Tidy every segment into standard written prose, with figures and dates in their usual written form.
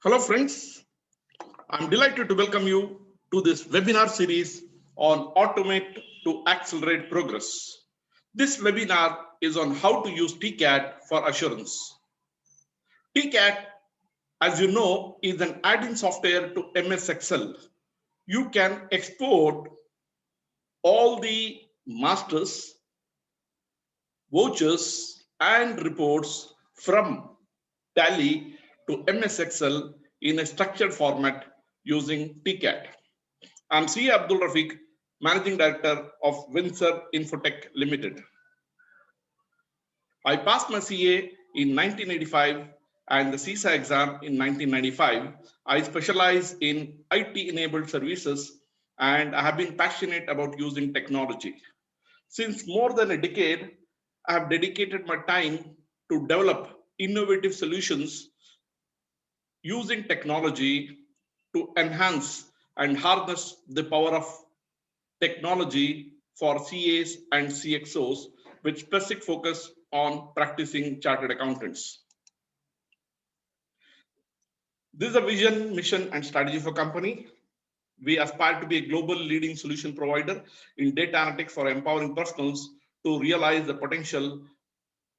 Hello friends, I'm delighted to welcome you to this webinar series on Automate to Accelerate Progress. This webinar is on how to use TCAT for assurance. TCAT, as you know, is an add-in software to MS Excel. You can export all the masters, vouchers, and reports from Tally to MS Excel in a structured format using TCAT. I'm C. Abdul Rafiq, Managing Director of Windsor Infotech Limited. I passed my CA in 1985 and the CISA exam in 1995. I specialize in IT-enabled services and I have been passionate about using technology. Since more than a decade, I have dedicated my time to develop innovative solutions using technology to enhance and harness the power of technology for CAs and CXOs with specific focus on practicing chartered accountants. This is a vision, mission, and strategy for company. We aspire to be a global leading solution provider in data analytics for empowering professionals to realize the potential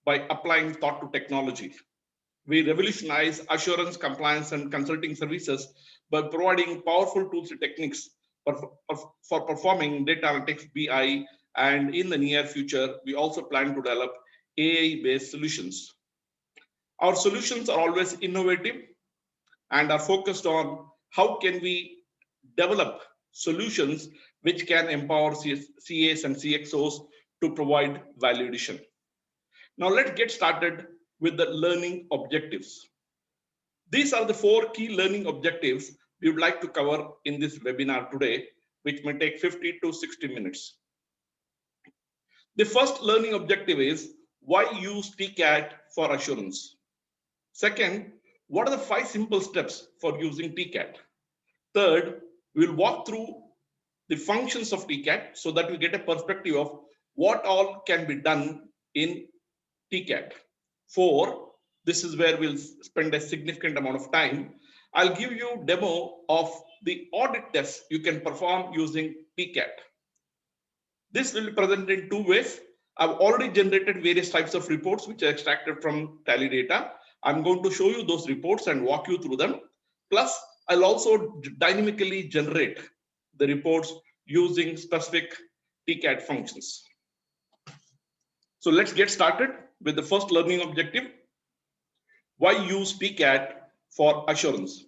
by applying thought to technology. We revolutionize assurance, compliance, and consulting services by providing powerful tools and techniques for performing data analytics, BI, and in the near future, we also plan to develop AI-based solutions. Our solutions are always innovative and are focused on how can we develop solutions which can empower CAs and CXOs to provide value addition. Now let's get started with the learning objectives. These are the 4 key learning objectives we would like to cover in this webinar today, which may take 50 to 60 minutes. The first learning objective is why use TCAT for assurance? Second, what are the 5 simple steps for using TCAT? Third, we'll walk through the functions of TCAT so that we get a perspective of what all can be done in TCAT. 4, this is where we'll spend a significant amount of time. I'll give you a demo of the audit tests you can perform using TCAT. This will be presented in 2 ways. I've already generated various types of reports which are extracted from Tally data. I'm going to show you those reports and walk you through them. Plus, I'll also dynamically generate the reports using specific TCAT functions. So let's get started with the first learning objective. Why use TCAT for assurance?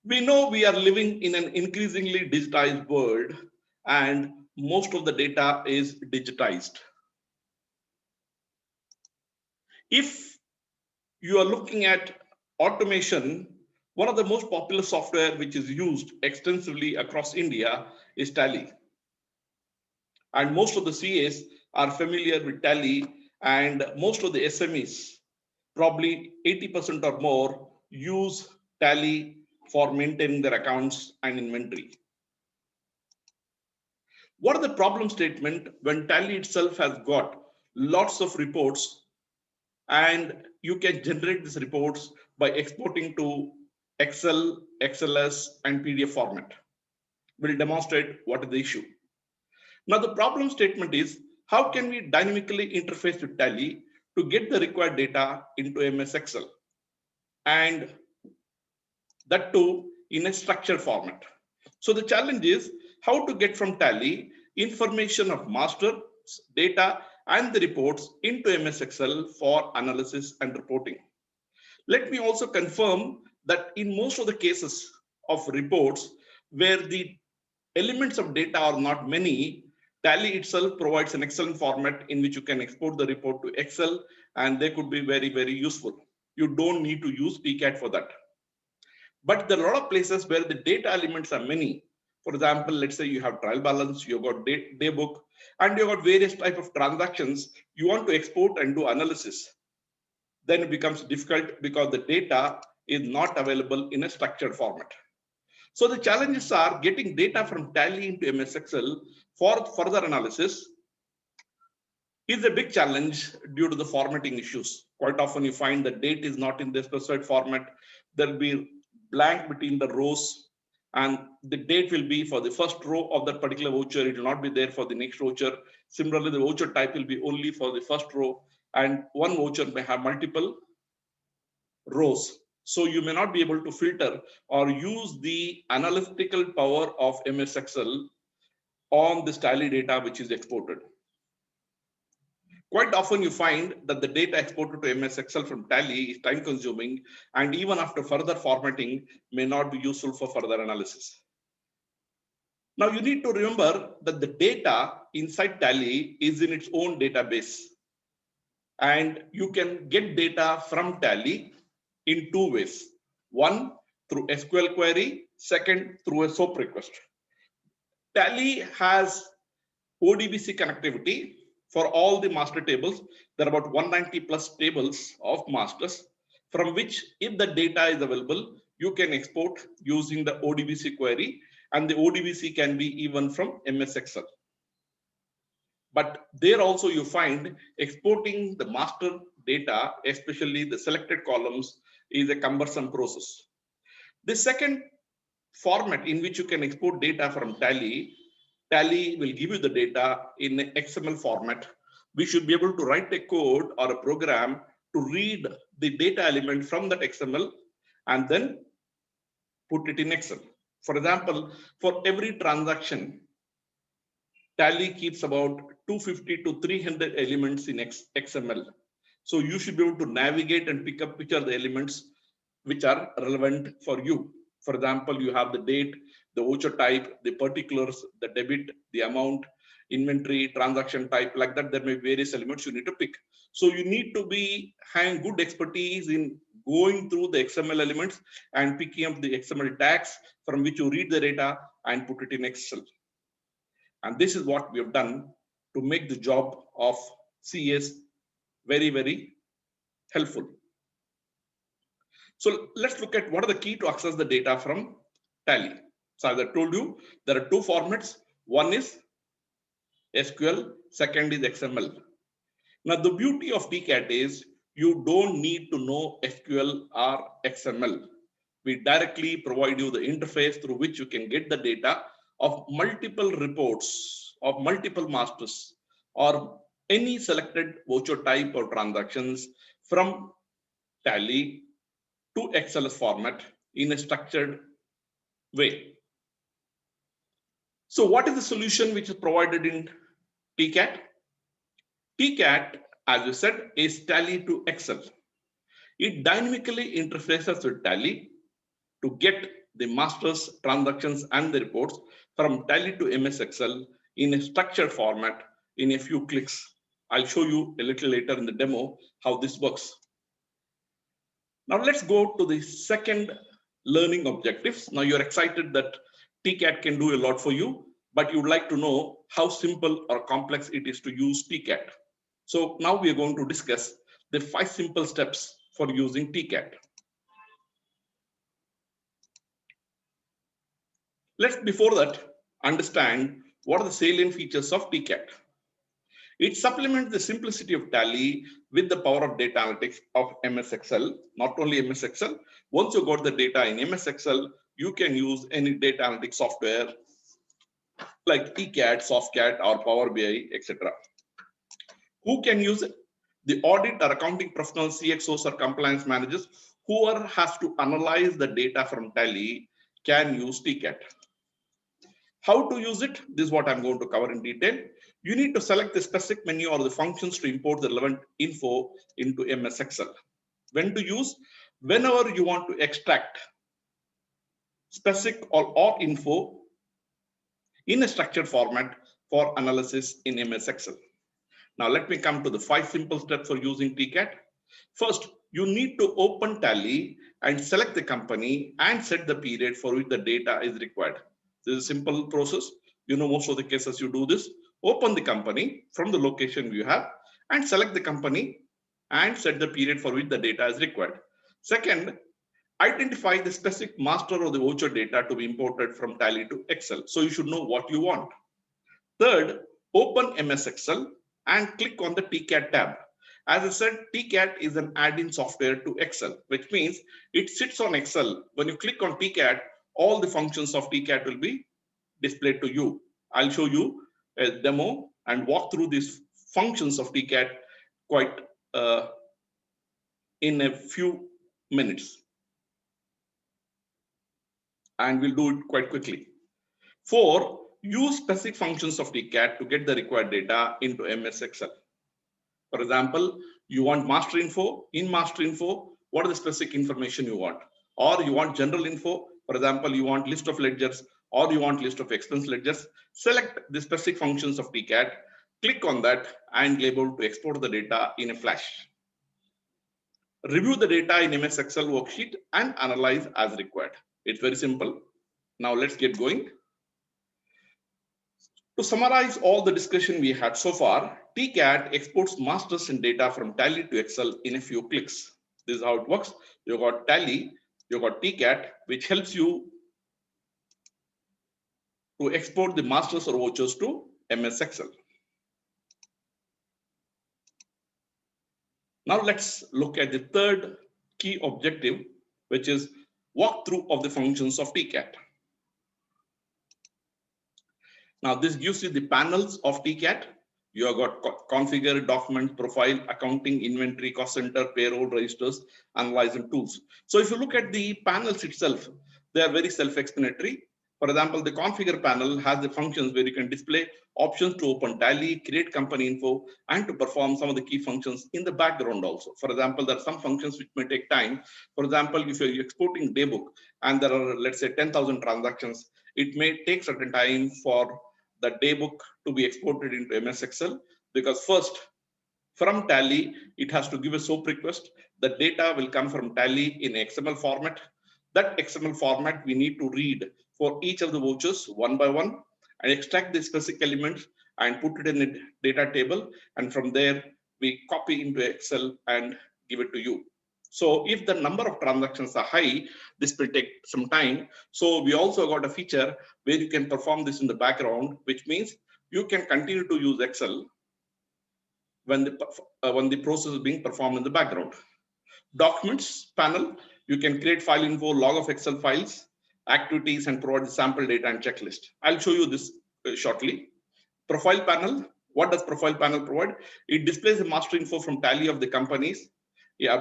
We know we are living in an increasingly digitized world and most of the data is digitized. If you are looking at automation, one of the most popular software which is used extensively across India is Tally. And most of the CAs are familiar with Tally and most of the SMEs, probably 80% or more, use Tally for maintaining their accounts and inventory. What are the problem statement when Tally itself has got lots of reports and you can generate these reports by exporting to Excel, XLS, and PDF format? We'll demonstrate what is the issue. Now the problem statement is how can we dynamically interface with Tally to get the required data into MS Excel, and that too in a structured format. So the challenge is how to get from Tally information of master data and the reports into MS Excel for analysis and reporting. Let me also confirm that in most of the cases of reports where the elements of data are not many, Tally itself provides an excellent format in which you can export the report to Excel and they could be very, very useful. You don't need to use TCAT for that. But there are a lot of places where the data elements are many. For example, let's say you have trial balance, you've got day book, and you've got various type of transactions you want to export and do analysis. Then it becomes difficult because the data is not available in a structured format. So the challenges are getting data from Tally into MS Excel for further analysis, is a big challenge due to the formatting issues. Quite often you find the date is not in the specified format. There'll be blank between the rows, and the date will be for the first row of that particular voucher. It will not be there for the next voucher. Similarly, the voucher type will be only for the first row, and one voucher may have multiple rows. So you may not be able to filter or use the analytical power of MS Excel on this tally data which is exported. Quite often you find that the data exported to MS Excel from Tally is time consuming, and even after further formatting may not be useful for further analysis. Now you need to remember that the data inside Tally is in its own database, and you can get data from Tally in two ways. One, through SQL query, second, through a SOAP request. Tally has ODBC connectivity for all the master tables. There are about 190 plus tables of masters, from which if the data is available, you can export using the ODBC query, and the ODBC can be even from MS Excel. But there also you find exporting the master data, especially the selected columns, is a cumbersome process. The second format in which you can export data from Tally will give you the data in an XML format. We should be able to write a code or a program to read the data element from that XML and then put it in Excel. For example, for every transaction, Tally keeps about 250 to 300 elements in XML. So you should be able to navigate and pick up which are the elements which are relevant for you. For example, you have the date, the voucher type, the particulars, the debit, the amount, inventory, transaction type, like that. There may be various elements you need to pick. So you need to be having good expertise in going through the XML elements and picking up the XML tags from which you read the data and put it in Excel. And this is what we have done to make the job of CS very, very helpful. So let's look at what are the key to access the data from Tally. So as I told you, there are two formats. One is SQL, second is XML. Now the beauty of TCAT is you don't need to know SQL or XML. We directly provide you the interface through which you can get the data of multiple reports of multiple masters or any selected voucher type or transactions from Tally to XLS format in a structured way. So what is the solution which is provided in TCAT? TCAT, as you said, is Tally to Excel. It dynamically interfaces with Tally to get the masters, transactions, and the reports from Tally to MS Excel in a structured format in a few clicks. I'll show you a little later in the demo how this works. Now let's go to the second learning objectives. Now you're excited that TCAT can do a lot for you, but you'd like to know how simple or complex it is to use TCAT. So now we are going to discuss the 5 simple steps for using TCAT. Let's before that understand what are the salient features of TCAT. It supplements the simplicity of Tally with the power of data analytics of MS Excel. Not only MS Excel, once you got the data in MS Excel, you can use any data analytics software like TCAT, Softcat, or Power BI, etc. Who can use it? The audit or accounting professionals, CXOs, or compliance managers, whoever has to analyze the data from Tally can use TCAT. How to use it? This is what I'm going to cover in detail. You need to select the specific menu or the functions to import the relevant info into MS Excel. When to use? Whenever you want to extract specific or info in a structured format for analysis in MS Excel. Now let me come to the 5 simple steps for using TCAT. First, you need to open Tally and select the company and set the period for which the data is required. This is a simple process. You know, most of the cases you do this. Open the company from the location you have and select the company and set the period for which the data is required. Second, identify the specific master or the voucher data to be imported from Tally to Excel. So you should know what you want. Third, open MS Excel and click on the TCAT tab. As I said, TCAT is an add-in software to Excel, which means it sits on Excel. When you click on TCAT, all the functions of TCAT will be displayed to you. I'll show you a demo and walk through these functions of TCAT quite in a few minutes. And we'll do it quite quickly. 4, use specific functions of TCAT to get the required data into MS Excel. For example, you want master info. In master info, what are the specific information you want? Or you want general info. For example, you want list of ledgers or you want list of expense ledgers. Select the specific functions of TCAT, click on that and be able to export the data in a flash. Review the data in MS Excel worksheet and analyze as required. It's very simple. Now let's get going. To summarize all the discussion we had so far, TCAT exports masters and data from Tally to Excel in a few clicks. This is how it works. You got Tally, you got TCAT, which helps you to export the masters or vouchers to MS Excel. Now let's look at the third key objective, which is walkthrough of the functions of TCAT. Now this gives you the panels of TCAT. You have got configure, document, profile, accounting, inventory, cost center, payroll, registers, analyze, and tools. So if you look at the panels itself, they are very self-explanatory. For example, the configure panel has the functions where you can display options to open Tally, create company info, and to perform some of the key functions in the background also. For example, there are some functions which may take time. For example, if you're exporting daybook and there are, let's say, 10,000 transactions, it may take certain time for the daybook to be exported into MS Excel, because first from Tally, it has to give a SOAP request. The data will come from Tally in XML format. That XML format we need to read for each of the vouchers one by one and extract the specific elements and put it in a data table. And from there, we copy into Excel and give it to you. So if the number of transactions are high, this will take some time. So we also got a feature where you can perform this in the background, which means you can continue to use Excel when the process is being performed in the background. Documents panel, you can create file info, log of Excel files, activities, and provide the sample data and checklist. I'll show you this shortly. Profile panel, what does profile panel provide? It displays the master info from Tally of the companies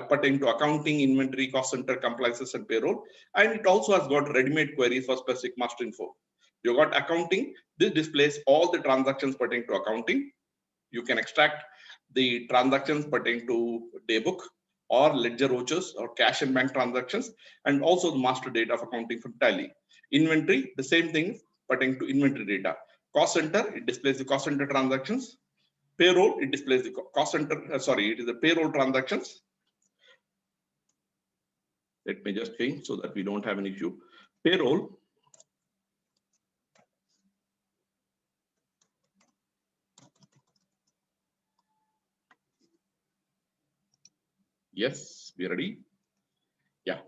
pertaining to accounting, inventory, cost center, compliances, and payroll. And it also has got ready-made queries for specific master info. You got accounting. This displays all the transactions pertaining to accounting. You can extract the transactions pertaining to daybook or ledger vouchers or cash and bank transactions, and also the master data of accounting from Tally. Inventory, the same thing pertaining to inventory data. Cost center, it displays the cost center transactions. Payroll, it displays the cost center, it is the payroll transactions. Let me just change so that we don't have an issue. Payroll. Yes, we are ready. Yeah.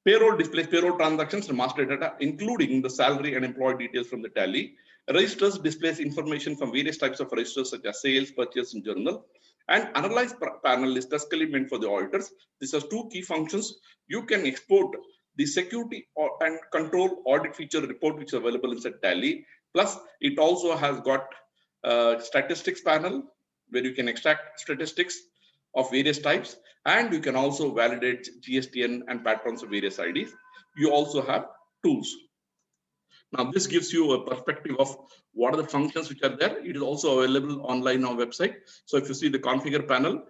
Payroll displays payroll transactions and master data, including the salary and employee details from the Tally. Registers displays information from various types of registers such as sales, purchase, and journal. And analyze panel is specifically meant for the auditors. This has two key functions. You can export the security and control audit feature report, which is available inside Tally. Plus, it also has got statistics panel where you can extract statistics of various types, and you can also validate GSTN and patterns of various IDs. You also have tools. Now, this gives you a perspective of what are the functions which are there. It is also available online on our website. So if you see the configure panel,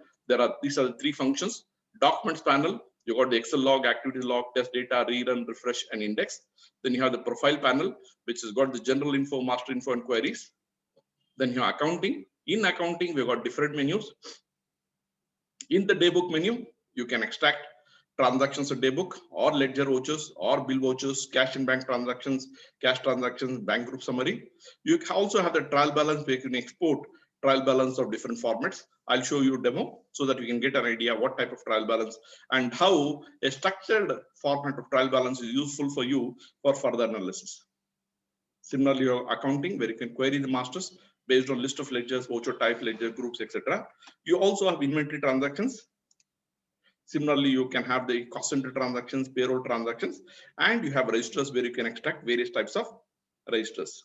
these are the three functions. Documents panel, you got the Excel log, activity log, test data, rerun, refresh, and index. Then you have the profile panel, which has got the general info, master info, and queries. Then you have accounting. In accounting, we've got different menus. In the daybook menu, you can extract transactions of daybook or ledger vouchers or bill vouchers, cash and bank transactions, cash transactions, bank group summary. You also have the trial balance where you can export trial balance of different formats. I'll show you a demo so that we can get an idea what type of trial balance and how a structured format of trial balance is useful for you for further analysis. Similarly, your accounting where you can query the masters, based on list of ledgers, voucher type, ledger groups, etc. You also have inventory transactions. Similarly, you can have the cost center transactions, payroll transactions, and you have registers where you can extract various types of registers.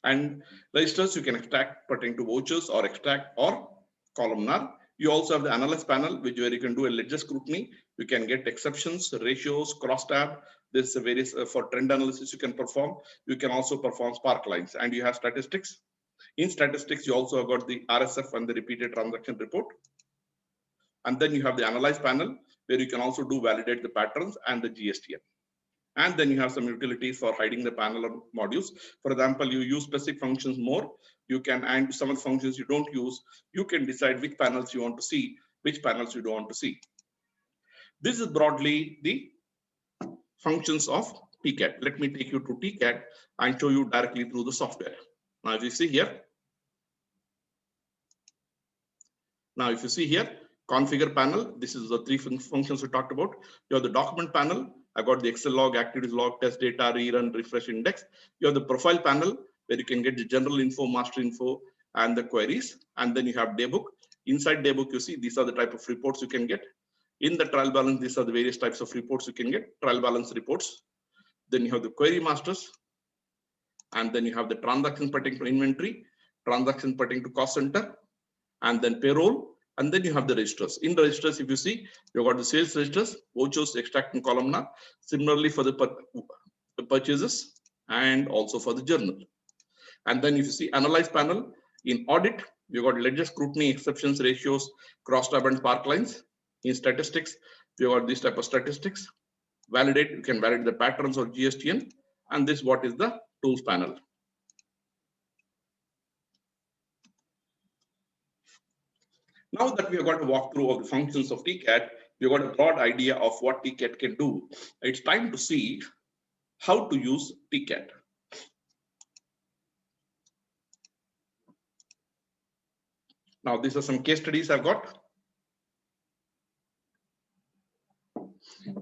And registers you can extract pertaining to vouchers or extract or columnar. You also have the analyze panel, where you can do a ledger scrutiny. You can get exceptions, ratios, cross tab. There's various for trend analysis you can perform. You can also perform spark lines, and you have statistics. In statistics, you also have got the RSF and the repeated transaction report. And then you have the analyze panel, where you can also do validate the patterns and the GSTN. And then you have some utilities for hiding the panel of modules. For example, you use specific functions more. You can, and some of the functions you don't use, you can decide which panels you want to see, which panels you don't want to see. This is broadly the functions of TCAT. Let me take you to TCAT and show you directly through the software. Now, if you see here, configure panel, this is the three functions we talked about. You have the document panel. I got the Excel log, activities log, test data, rerun, refresh index. You have the profile panel, where you can get the general info, master info, and the queries. And then you have daybook. Inside daybook, you see these are the type of reports you can get. In the trial balance, these are the various types of reports you can get, trial balance reports. Then you have the query masters. And then you have the transaction pertaining to inventory, transaction pertaining to cost center, and then payroll. And then you have the registers. In the registers, if you see, you've got the sales registers, vouchers, extract and columnar. Similarly for the purchases and also for the journal. And then if you see analyze panel, in audit, you've got ledger scrutiny, exceptions, ratios, crosstab and spark lines. In statistics, you've got this type of statistics. Validate, you can validate the patterns or GSTN. And this what is the tools panel. Now that we have got a walkthrough of the functions of TCAT, we've got a broad idea of what TCAT can do. It's time to see how to use TCAT. Now, these are some case studies I've got.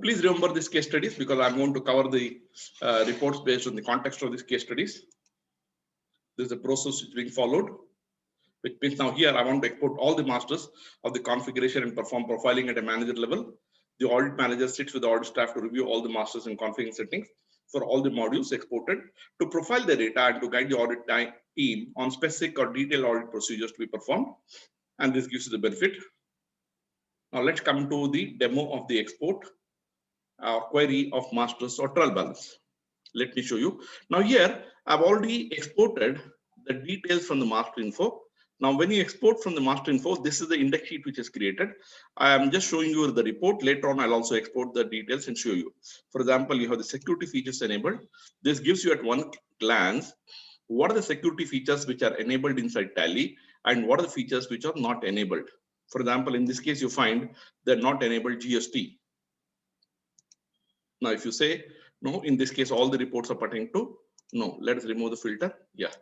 Please remember these case studies because I'm going to cover the reports based on the context of these case studies. This is a process which is being followed. Which means now here I want to export all the masters of the configuration and perform profiling at a manager level. The audit manager sits with the audit staff to review all the masters and configuring settings for all the modules exported, to profile the data and to guide the audit team on specific or detailed audit procedures to be performed. And this gives you the benefit. Now let's come to the demo of the export or query of masters or trial balance. Let me show you. Now here I've already exported the details from the master info. Now, when you export from the master info, this is the index sheet which is created. I am just showing you the report. Later on, I'll also export the details and show you. For example, you have the security features enabled. This gives you at one glance what are the security features which are enabled inside Tally and what are the features which are not enabled. For example, in this case, you find they're not enabled GST. Now, if you say no, in this case, all the reports are pertaining to no. Let us remove the filter. Yeah.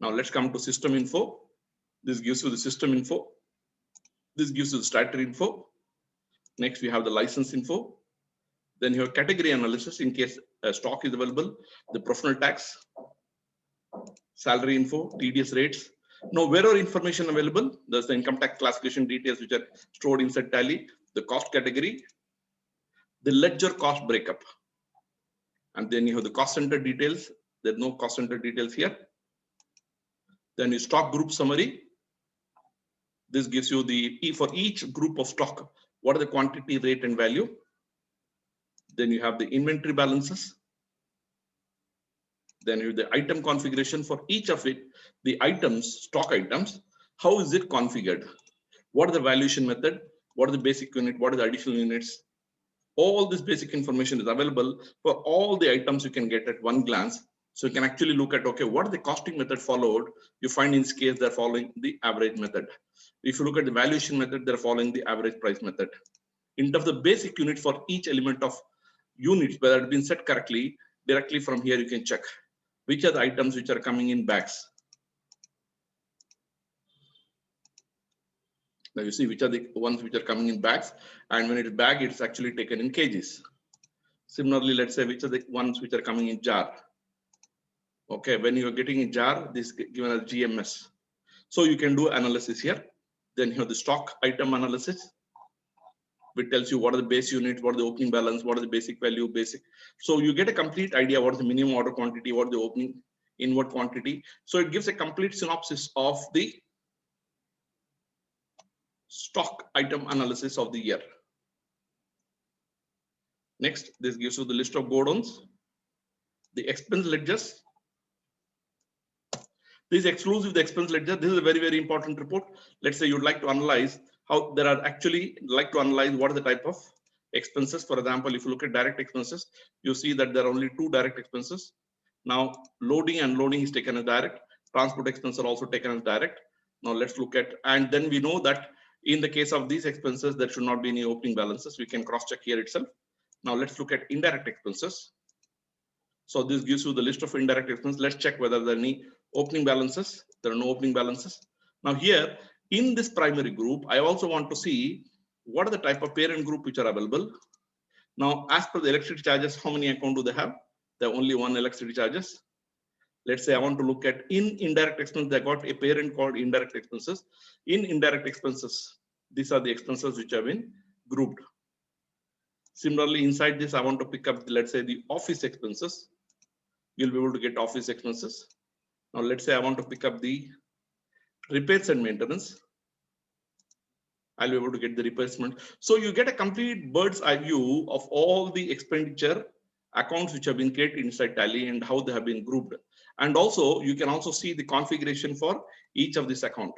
Now let's come to system info. This gives you the system info. This gives you the statutory info. Next, we have the license info. Then you have category analysis in case stock is available, the professional tax, salary info, TDS rates. Now, where are information available? There's the income tax classification details which are stored inside Tally, the cost category, the ledger cost breakup. And then you have the cost center details. There's no cost center details here. Then you stock group summary. This gives you the for each group of stock, what are the quantity, rate, and value. Then you have the inventory balances. Then you have the item configuration for each of it, the items, stock items. How is it configured? What are the valuation method? What are the basic unit? What are the additional units? All this basic information is available for all the items you can get at one glance. So you can actually look at, okay, what is the costing method followed? You find in this case, they're following the average method. If you look at the valuation method, they're following the average price method. In terms of the basic unit for each element of units, whether it's been set correctly, directly from here, you can check which are the items which are coming in bags. Now you see which are the ones which are coming in bags, and when it's bag, it's actually taken in kgs. Similarly, let's say which are the ones which are coming in jar. Okay, when you are getting in jar, this is given as GMS. So you can do analysis here. Then you have the stock item analysis, which tells you what are the base units, what are the opening balance, what are the basic value, basic. So you get a complete idea what is the minimum order quantity, what the opening in what quantity. So it gives a complete synopsis of the stock item analysis of the year. Next, this gives you the list of godowns, the expense ledgers. This is exclusive the expense ledger. This is a very, very important report. Let's say you'd like to analyze how there are actually like to analyze what are the type of expenses. For example, if you look at direct expenses, you see that there are only two direct expenses. Now, loading and unloading is taken as direct. Transport expenses are also taken as direct. Now let's look at, and then we know that in the case of these expenses, there should not be any opening balances. We can cross check here itself. Now let's look at indirect expenses. So this gives you the list of indirect expenses. Let's check whether there are any opening balances. There are no opening balances. Now here in this primary group, I also want to see what are the type of parent group which are available. Now, as per the electricity charges, how many accounts do they have? They have only one electricity charges. Let's say I want to look at in indirect expenses. They got a parent called indirect expenses. In indirect expenses, these are the expenses which have been grouped. Similarly, inside this, I want to pick up, let's say, the office expenses. You'll be able to get office expenses. Now, let's say I want to pick up the repairs and maintenance. I'll be able to get the replacement. So you get a complete bird's eye view of all the expenditure accounts which have been created inside Tally and how they have been grouped. And also, you can also see the configuration for each of this account.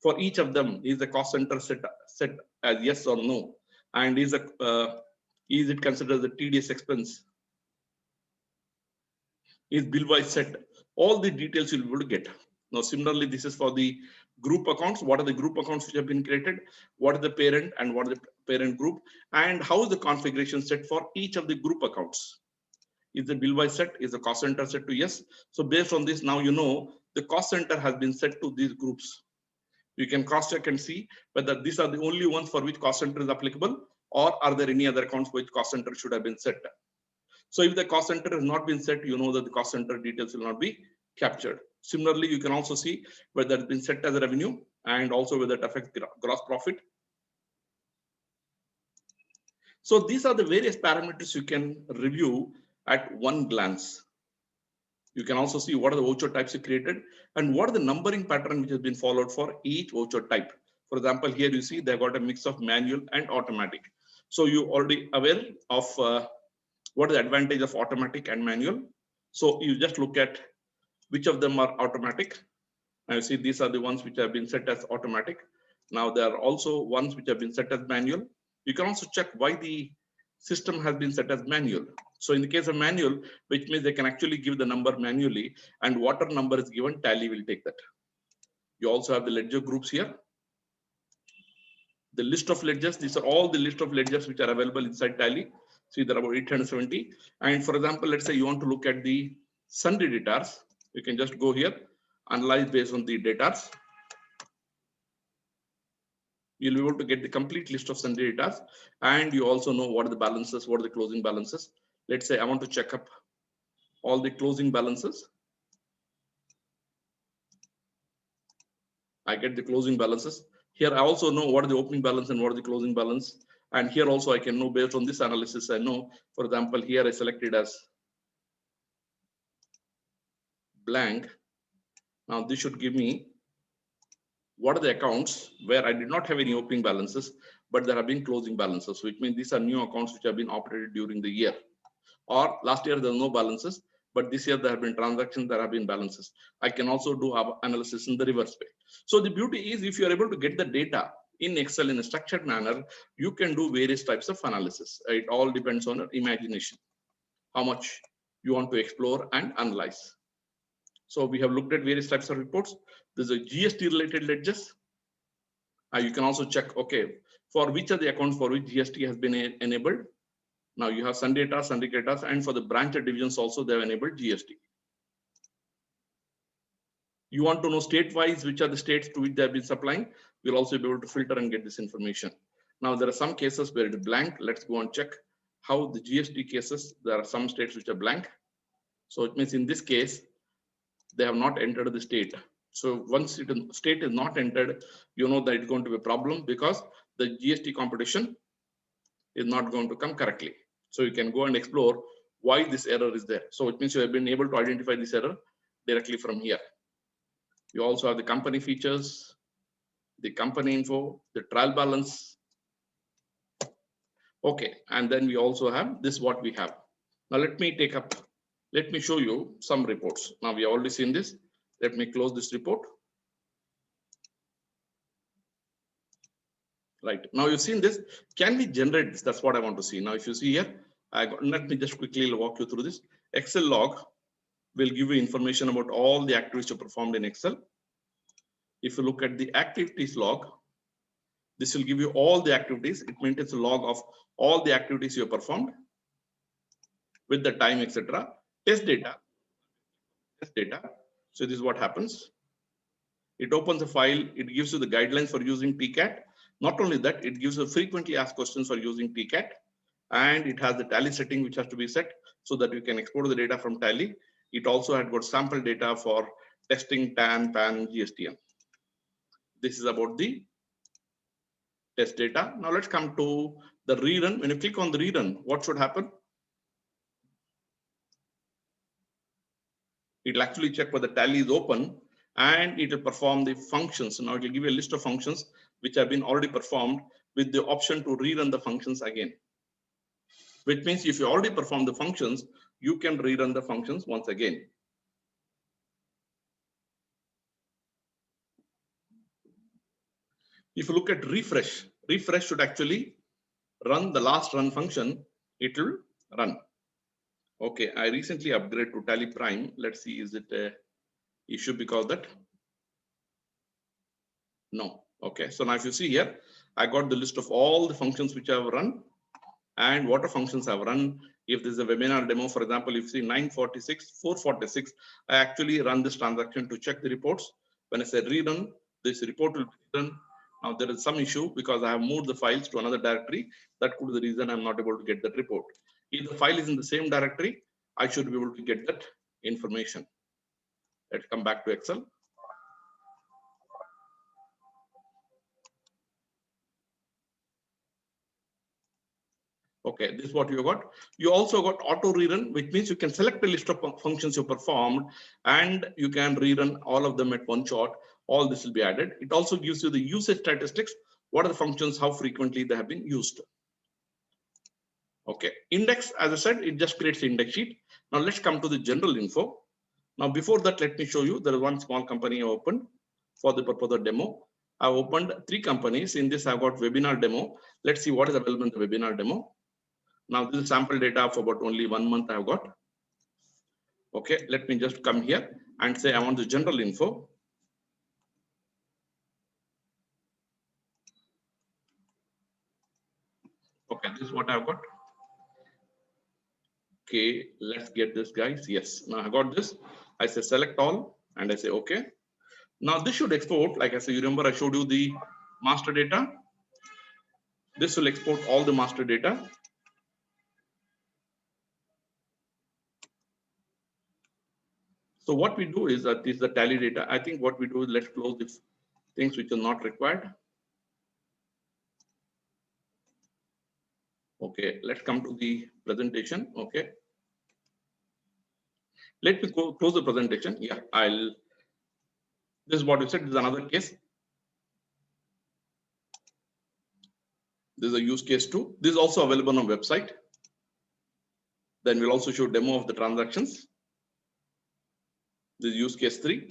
For each of them, is the cost center set as yes or no? And is it considered the TDS expense? Is bill-wise set? All the details you'll be able to get. Now, similarly, this is for the group accounts. What are the group accounts which have been created? What is the parent and what is the parent group? And how is the configuration set for each of the group accounts? Is the bill-wise set? Is the cost center set to yes? So based on this, now you know the cost center has been set to these groups. You can cross-check and see whether these are the only ones for which cost center is applicable, or are there any other accounts for which cost center should have been set. So if the cost center has not been set, you know that the cost center details will not be captured. Similarly, you can also see whether it's been set as a revenue and also whether it affects gross profit. So these are the various parameters you can review at one glance. You can also see what are the voucher types you created and what are the numbering pattern which has been followed for each voucher type. For example, here you see they've got a mix of manual and automatic. So you already aware of what is the advantage of automatic and manual. So you just look at which of them are automatic. And you see these are the ones which have been set as automatic. Now there are also ones which have been set as manual. You can also check why the system has been set as manual. So in the case of manual, which means they can actually give the number manually, and whatever number is given, Tally will take that. You also have the ledger groups here. The list of ledgers, these are all the list of ledgers which are available inside Tally. See, there are about 870. And for example, let's say you want to look at the sundry debtors. You can just go here, analyze based on the debtors. You'll be able to get the complete list of sundry debtors, and you also know what are the balances, what are the closing balances. Let's say I want to check up all the closing balances. I get the closing balances. Here I also know what are the opening balance and what are the closing balance. And here also I can know based on this analysis, I know, for example, here I selected as blank. Now this should give me what are the accounts where I did not have any opening balances, but there have been closing balances, which means these are new accounts which have been operated during the year. Or last year there are no balances, but this year there have been transactions, there have been balances. I can also do analysis in the reverse way. So the beauty is if you are able to get the data in Excel in a structured manner, you can do various types of analysis. It all depends on your imagination, how much you want to explore and analyze. So we have looked at various types of reports. There's a GST related ledgers. You can also check, okay, for which of the accounts for which GST has been enabled. Now you have sundry debtors, sundry creditors, and for the branch divisions also they have enabled GST. You want to know state-wise which are the states to which they have been supplying. We'll also be able to filter and get this information. Now there are some cases where it is blank. Let's go and check how the GST cases. There are some states which are blank. So it means in this case, they have not entered the state. So once state is not entered, you know that it's going to be a problem because the GST competition is not going to come correctly. So you can go and explore why this error is there. So it means you have been able to identify this error directly from here. You also have the company features, the company info, the trial balance. Okay, and then we also have this what we have. Now let me show you some reports. Now we have already seen this. Let me close this report. Right, now you've seen this. Can we generate this? That's what I want to see. Now if you see here, let me just quickly walk you through this. Excel log will give you information about all the activities you performed in Excel. If you look at the activities log, this will give you all the activities. It maintains a log of all the activities you have performed with the time, etc. Test data. So this is what happens. It opens a file. It gives you the guidelines for using TCAT. Not only that, it gives you frequently asked questions for using TCAT, and it has the tally setting which has to be set so that you can export the data from tally. It also had got sample data for testing TAN, PAN, GSTM. This is about the test data. Now let's come to the rerun. When you click on the rerun, what should happen? It will actually check whether tally is open and it will perform the functions. Now it will give you a list of functions which have been already performed with the option to rerun the functions again. Which means if you already performed the functions, you can rerun the functions once again. If you look at refresh, refresh should actually run the last run function. It will run. Okay, I recently upgraded to Tally Prime. Let's see, is it a issue because that? No. Okay, so now if you see here, I got the list of all the functions which I have run and what are functions I've run. If there's a webinar demo, for example, if you see 946, 446, I actually run this transaction to check the reports. When I say rerun, this report will be run. Now there is some issue because I have moved the files to another directory. That could be the reason I'm not able to get that report. If the file is in the same directory, I should be able to get that information. Let's come back to Excel. Okay, this is what you got. You also got auto rerun, which means you can select a list of functions you performed and you can rerun all of them at one shot. All this will be added. It also gives you the usage statistics. What are the functions, how frequently they have been used. Okay, index, as I said, it just creates the index sheet. Now let's come to the general info. Now before that, let me show you, there is one small company I opened for the purpose of demo. I opened 3 companies. In this, I've got webinar demo. Let's see what is available in the webinar demo. Now this is sample data for about only 1 month I've got. Okay, let me just come here and say I want the general info. Okay, this is what I've got. Okay, let's get this, guys. Yes, now I got this. I say select all and I say okay. Now this should export, like I say, you remember I showed you the master data. This will export all the master data. So what we do is that this is the tally data. I think what we do is let's close the things which are not required. Okay, let's come to the presentation. Okay. Let me close the presentation. Yeah, this is what you said. This is another case. This is a use case 2. This is also available on our website. Then we'll also show demo of the transactions. This is use case 3,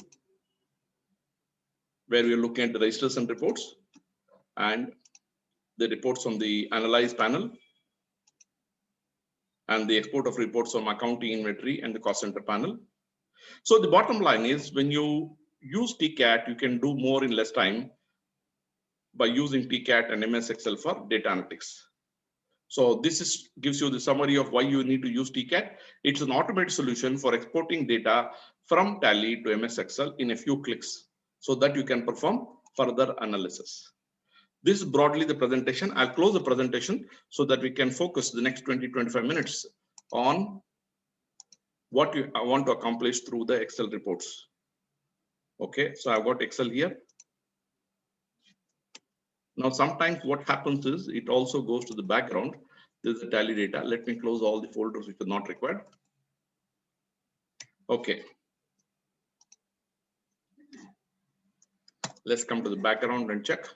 where we're looking at the registers and reports and the reports from the analyze panel and the export of reports from accounting, inventory, and the cost center panel. So the bottom line is when you use TCAT, you can do more in less time by using TCAT and MS Excel for data analytics. So this gives you the summary of why you need to use TCAT. It's an automated solution for exporting data from Tally to MS Excel in a few clicks so that you can perform further analysis. This is broadly the presentation. I'll close the presentation so that we can focus the next 20-25 minutes on what you want to accomplish through the Excel reports. Okay, so I've got Excel here. Now, sometimes what happens is it also goes to the background. This is the Tally data. Let me close all the folders which are not required. Okay. Let's come to the background and check.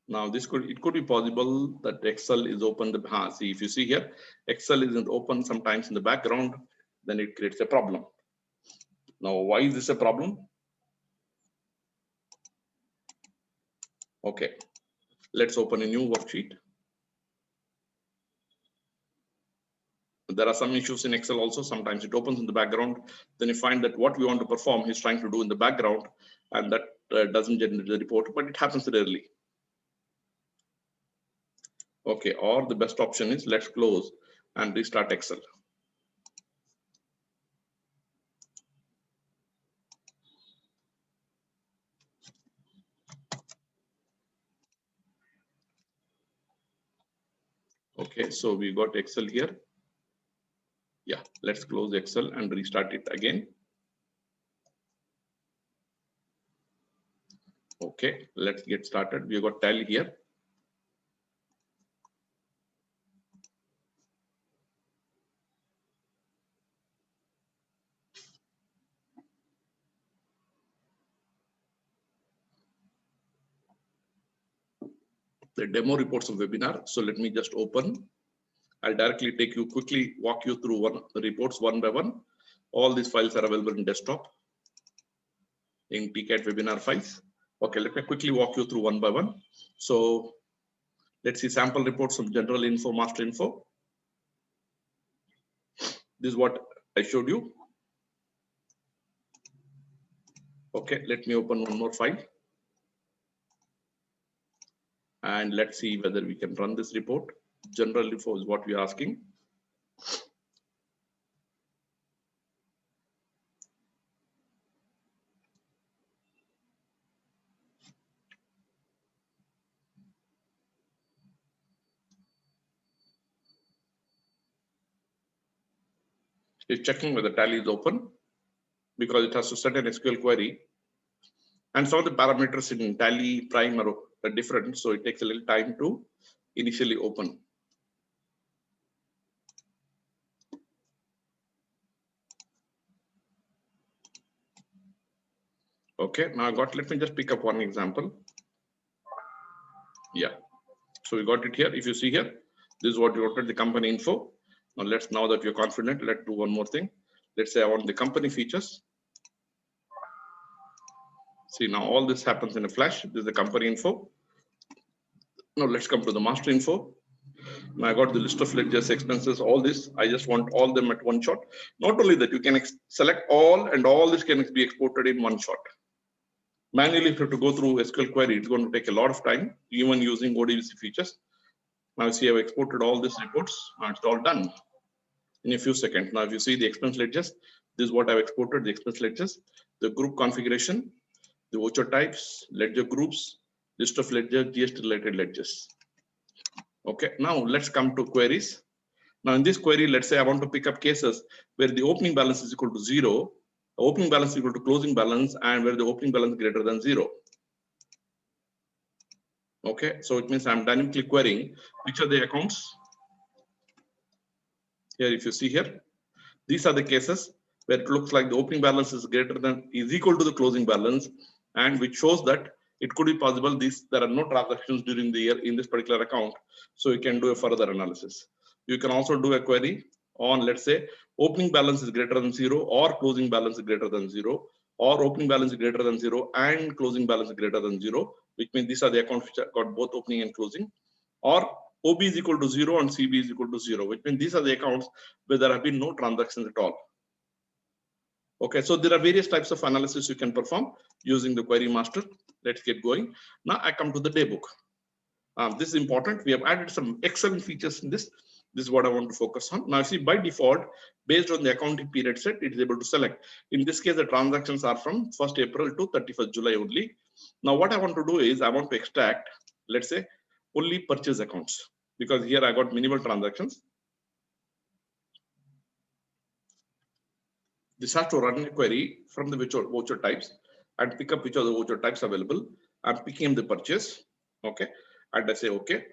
Now, it could be possible that Excel is open. See, if you see here, Excel isn't open sometimes in the background, then it creates a problem. Now, why is this a problem? Okay, let's open a new worksheet. There are some issues in Excel also. Sometimes it opens in the background. Then you find that what we want to perform, he's trying to do in the background, and that doesn't generate the report, but it happens rarely. Okay, or the best option is let's close and restart Excel. Okay, so we got Excel here. Yeah, let's close Excel and restart it again. Okay, let's get started. We got Tally here. The demo reports of webinar. So let me just open. I'll directly take you quickly, walk you through the reports one by one. All these files are available in desktop in TCAT webinar files. Okay, let me quickly walk you through one by one. So let's see sample reports from general info, master info. This is what I showed you. Okay, let me open one more file. And let's see whether we can run this report. General info is what we are asking. It's checking whether Tally is open because it has to set an SQL query. And some of the parameters in Tally Prime are different, so it takes a little time to initially open. Okay, now let me just pick up one example. Yeah, so we got it here. If you see here, this is what you wanted, the company info. Now that you're confident, let's do one more thing. Let's say I want the company features. See, now all this happens in a flash. This is the company info. Now let's come to the master info. Now I got the list of ledgers, expenses, all this. I just want all them at one shot. Not only that, you can select all, and all this can be exported in one shot. Manually, if you have to go through SQL query, it's going to take a lot of time, even using ODBC features. Now see, I've exported all these reports. Now it's all done in a few seconds. Now, if you see the expense ledgers, this is what I've exported, the expense ledgers, the group configuration, the voucher types, ledger groups, list of ledger, GST related ledgers. Okay, now let's come to queries. Now in this query, let's say I want to pick up cases where the opening balance is equal to 0, opening balance is equal to closing balance, and where the opening balance is greater than 0. Okay, so it means I'm dynamically querying which are the accounts. Here, if you see here, these are the cases where it looks like the opening balance is equal to the closing balance, and which shows that it could be possible there are no transactions during the year in this particular account. So you can do a further analysis. You can also do a query on, let's say, opening balance is greater than 0, or closing balance is greater than 0, or opening balance is greater than 0 and closing balance is greater than 0, which means these are the accounts which have got both opening and closing, or OB is equal to 0 and CB is equal to 0, which means these are the accounts where there have been no transactions at all. Okay, so there are various types of analysis you can perform using the query master. Let's get going. Now I come to the daybook. This is important. We have added some excellent features in this. This is what I want to focus on. Now, see, by default, based on the accounting period set, it is able to select. In this case, the transactions are from 1st April to 31st July only. Now, what I want to do is I want to extract, let's say, only purchase accounts, because here I got minimal transactions. This has to run a query from the voucher types and pick up which are the voucher types available. I'm picking the purchase. Okay. And I say, okay.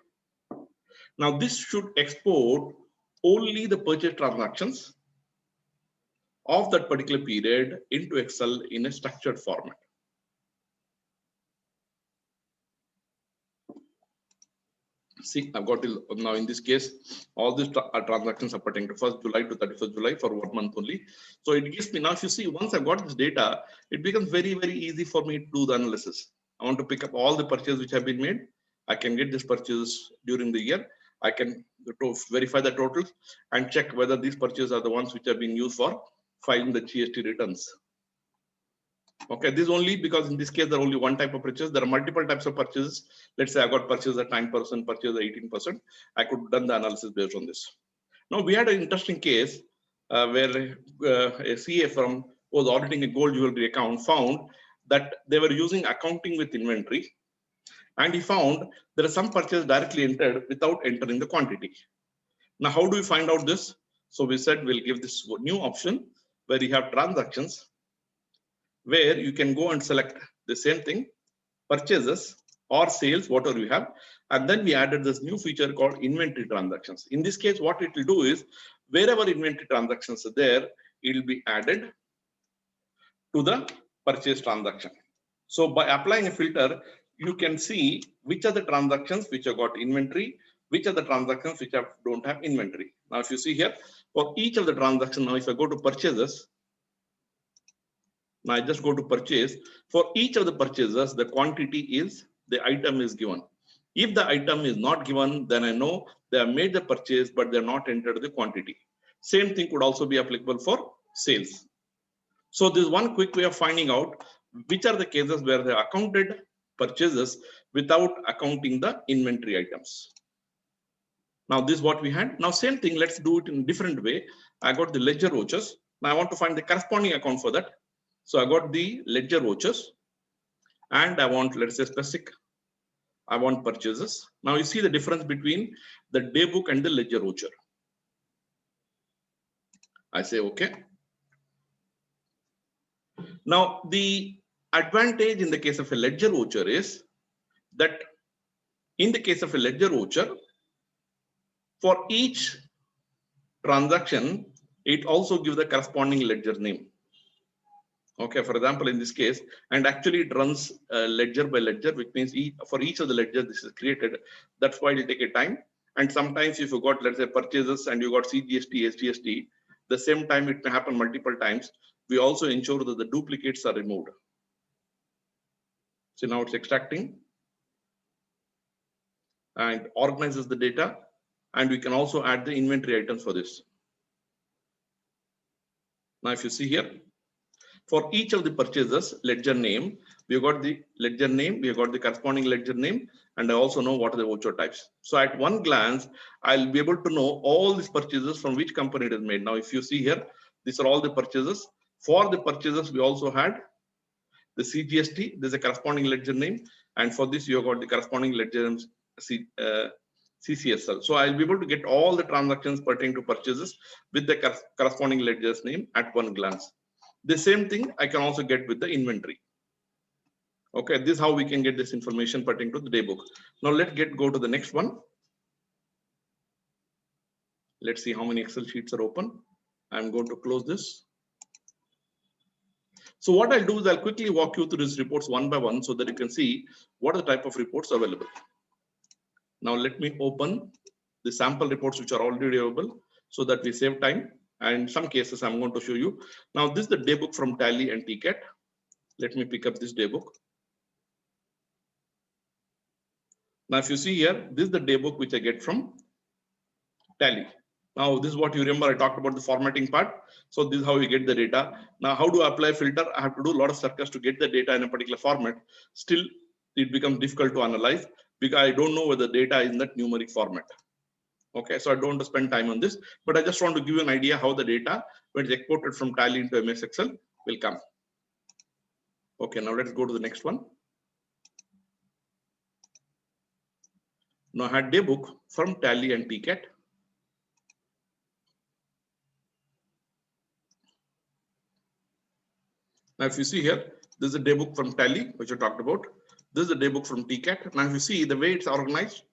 Now this should export only the purchase transactions of that particular period into Excel in a structured format. See, I've got it now. In this case, all these transactions are pertaining to 1st July to 31st July for 1 month only. So it gives me now, if you see, once I've got this data, it becomes very, very easy for me to do the analysis. I want to pick up all the purchases which have been made. I can get this purchase during the year. I can verify the totals and check whether these purchases are the ones which are being used for filing the GST returns. Okay, this is only because in this case there are only one type of purchase. There are multiple types of purchases. Let's say I got purchase at 9%, purchase at 18%. I could have done the analysis based on this. Now we had an interesting case where a CA firm was auditing a gold jewelry account, found that they were using accounting with inventory, and he found there are some purchases directly entered without entering the quantity. Now, how do we find out this? So we said we'll give this new option where you have transactions, where you can go and select the same thing, purchases or sales, whatever you have. And then we added this new feature called inventory transactions. In this case, what it will do is wherever inventory transactions are there, it will be added to the purchase transaction. So by applying a filter, you can see which are the transactions which have got inventory, which are the transactions which don't have inventory. Now, if you see here, for each of the transactions, now if I go to purchases, now I just go to purchase. For each of the purchases, the quantity is, the item is given. If the item is not given, then I know they have made the purchase, but they're not entered the quantity. Same thing could also be applicable for sales. So this is one quick way of finding out which are the cases where they accounted purchases without accounting the inventory items. Now this is what we had. Now same thing, let's do it in a different way. I got the ledger vouchers. Now I want to find the corresponding account for that. So I got the ledger vouchers and I want, let's say specific, I want purchases. Now you see the difference between the day book and the ledger voucher. I say, okay. Now the advantage in the case of a ledger voucher is that in the case of a ledger voucher, for each transaction, it also gives the corresponding ledger name. Okay, for example, in this case, and actually it runs ledger by ledger, which means for each of the ledger this is created. That's why it will take a time. And sometimes if you got, let's say, purchases and you got CGST, SGST, the same time it may happen multiple times. We also ensure that the duplicates are removed. So now it's extracting and organizes the data. And we can also add the inventory items for this. Now, if you see here, for each of the purchases, ledger name, we have got the ledger name, we have got the corresponding ledger name, and I also know what are the voucher types. So at one glance, I'll be able to know all these purchases from which company it is made. Now, if you see here, these are all the purchases. For the purchases, we also had the CGST, there's a corresponding ledger name, and for this, you have got the corresponding ledger CCSL. So I'll be able to get all the transactions pertaining to purchases with the corresponding ledger's name at one glance. The same thing I can also get with the inventory. Okay, this is how we can get this information pertaining to the day book. Now let's go to the next one. Let's see how many Excel sheets are open. I'm going to close this. So what I'll do is I'll quickly walk you through these reports one by one so that you can see what are the type of reports available. Now let me open the sample reports which are already available so that we save time. And in some cases, I'm going to show you. Now this is the day book from Tally and TCAT. Let me pick up this day book. Now if you see here, this is the day book which I get from Tally. Now this is what you remember, I talked about the formatting part. So this is how you get the data. Now how do I apply filter? I have to do a lot of circuits to get the data in a particular format. Still, it becomes difficult to analyze. because I don't know whether the data is in that numeric format. Okay, so I don't want to spend time on this, but I just want to give you an idea how the data, when it's exported from Tally into MS Excel, will come. Okay, now let's go to the next one. Now I had daybook from Tally and TCAT. Now, if you see here, this is a daybook from Tally, which I talked about. This is a daybook from TCAT. Now, if you see the way it's organized,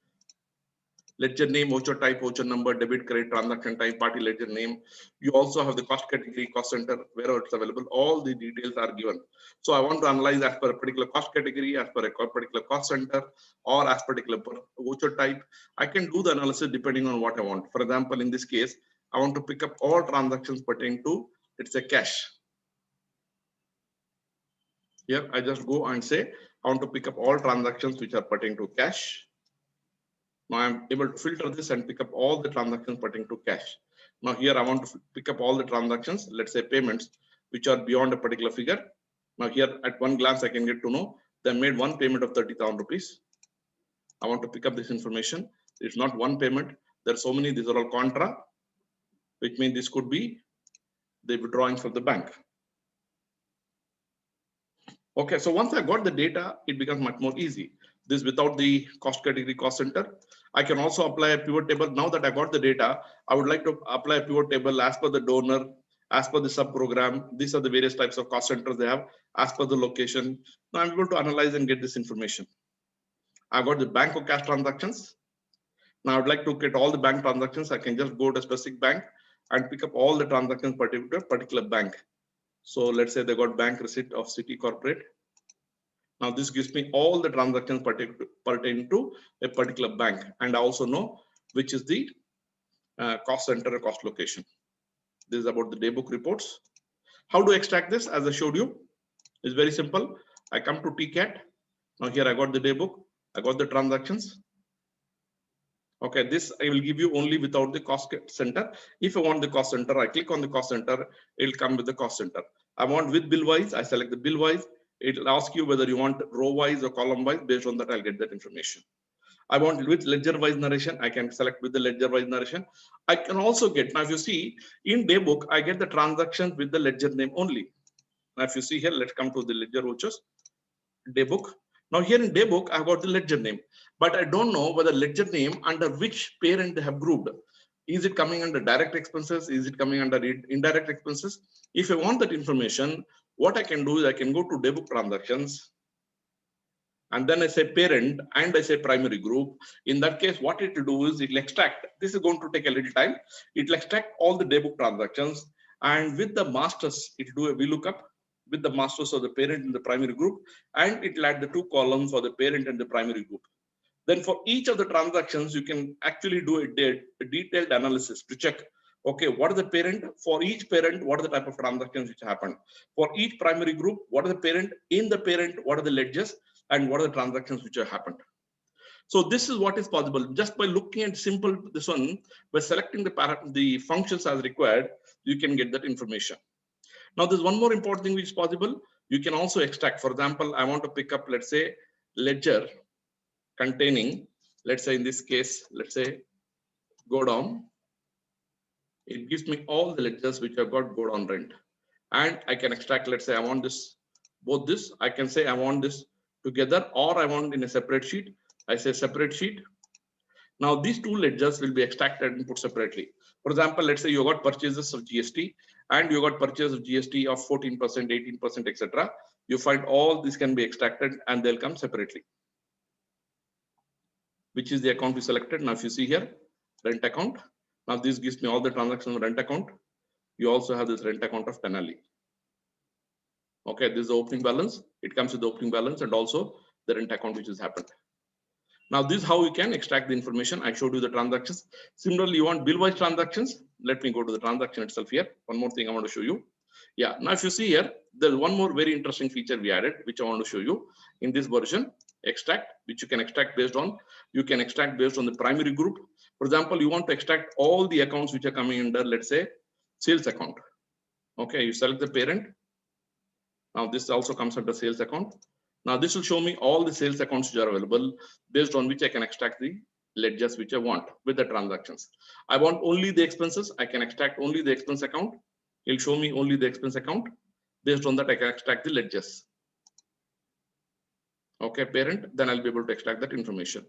ledger name, voucher type, voucher number, debit, credit, transaction type, party ledger name. You also have the cost category, cost center, wherever it's available. All the details are given. So I want to analyze as per a particular cost category, as per a particular cost center, or as particular voucher type. I can do the analysis depending on what I want. For example, in this case, I want to pick up all transactions pertaining to, it's a cash. Here, I just go and say, I want to pick up all transactions which are pertaining to cash. Now I'm able to filter this and pick up all the transactions pertaining to cash. Now here I want to pick up all the transactions, let's say payments, which are beyond a particular figure. Now here at one glance, I can get to know they made one payment of 30,000 rupees. I want to pick up this information. It's not one payment. There are so many, these are all contra, which means this could be the withdrawing from the bank. Okay, so once I got the data, it becomes much more easy. This without the cost category, cost center. I can also apply a pivot table. Now that I got the data, I would like to apply a pivot table as per the donor, as per the sub program. These are the various types of cost centers they have, as per the location. Now I'm able to analyze and get this information. I got the bank or cash transactions. Now I would like to get all the bank transactions. I can just go to a specific bank and pick up all the transactions pertaining to a particular bank. So let's say they got bank receipt of City Corporate. Now this gives me all the transactions pertaining to a particular bank, and I also know which is the cost center or cost location. This is about the daybook reports. How to extract this? As I showed you, it's very simple. I come to TCAT. Now here I got the daybook. I got the transactions. Okay, this I will give you only without the cost center. If I want the cost center, I click on the cost center. It'll come with the cost center. I want with bill wise. I select the bill wise. It'll ask you whether you want row wise or column wise. Based on that, I'll get that information. I want with ledger wise narration. I can select with the ledger wise narration. I can also get, now if you see in daybook, I get the transactions with the ledger name only. Now if you see here, let's come to the ledger vouchers, daybook. Now here in daybook, I've got the ledger name, but I don't know whether ledger name under which parent they have grouped. Is it coming under direct expenses? Is it coming under indirect expenses? If I want that information, what I can do is I can go to daybook transactions, and then I say parent and I say primary group. In that case, what it will do is it will extract. This is going to take a little time. It will extract all the daybook transactions, and with the masters, it will do a VLOOKUP with the masters of the parent and the primary group, and it will add the two columns for the parent and the primary group. Then for each of the transactions, you can actually do a detailed analysis to check, okay, what is the parent? For each parent, what are the type of transactions which happened? For each primary group, what are the parent? In the parent, what are the ledgers? And what are the transactions which have happened? So this is what is possible. Just by looking at simple this one, by selecting the functions as required, you can get that information. Now, there's one more important thing which is possible. You can also extract. For example, I want to pick up, let's say, ledger containing, let's say in this case, let's say, go down. It gives me all the ledgers which have got go down rent. And I can extract, let's say, I want this, both this, I can say I want this together, or I want in a separate sheet. I say separate sheet. Now, these two ledgers will be extracted and put separately. For example, let's say you got purchases of GST and you got purchase of GST of 14%, 18%, etc. You find all this can be extracted and they'll come separately. Which is the account we selected. Now, if you see here, rent account. Now, this gives me all the transactions of rent account. You also have this rent account of Tenali. Okay, this is the opening balance. It comes with the opening balance and also the rent account which has happened. Now, this is how you can extract the information. I showed you the transactions. Similarly, you want bill-wise transactions. Let me go to the transaction itself here. One more thing I want to show you. Yeah, now if you see here, there's one more very interesting feature we added, which I want to show you in this version, extract, which you can extract based on, you can extract based on the primary group. For example, you want to extract all the accounts which are coming under, let's say, sales account. Okay, you select the parent. Now, this also comes under sales account. Now this will show me all the sales accounts which are available, based on which I can extract the ledgers which I want with the transactions. I want only the expenses, I can extract only the expense account. It'll show me only the expense account. Based on that, I can extract the ledgers. Okay, parent, then I'll be able to extract that information.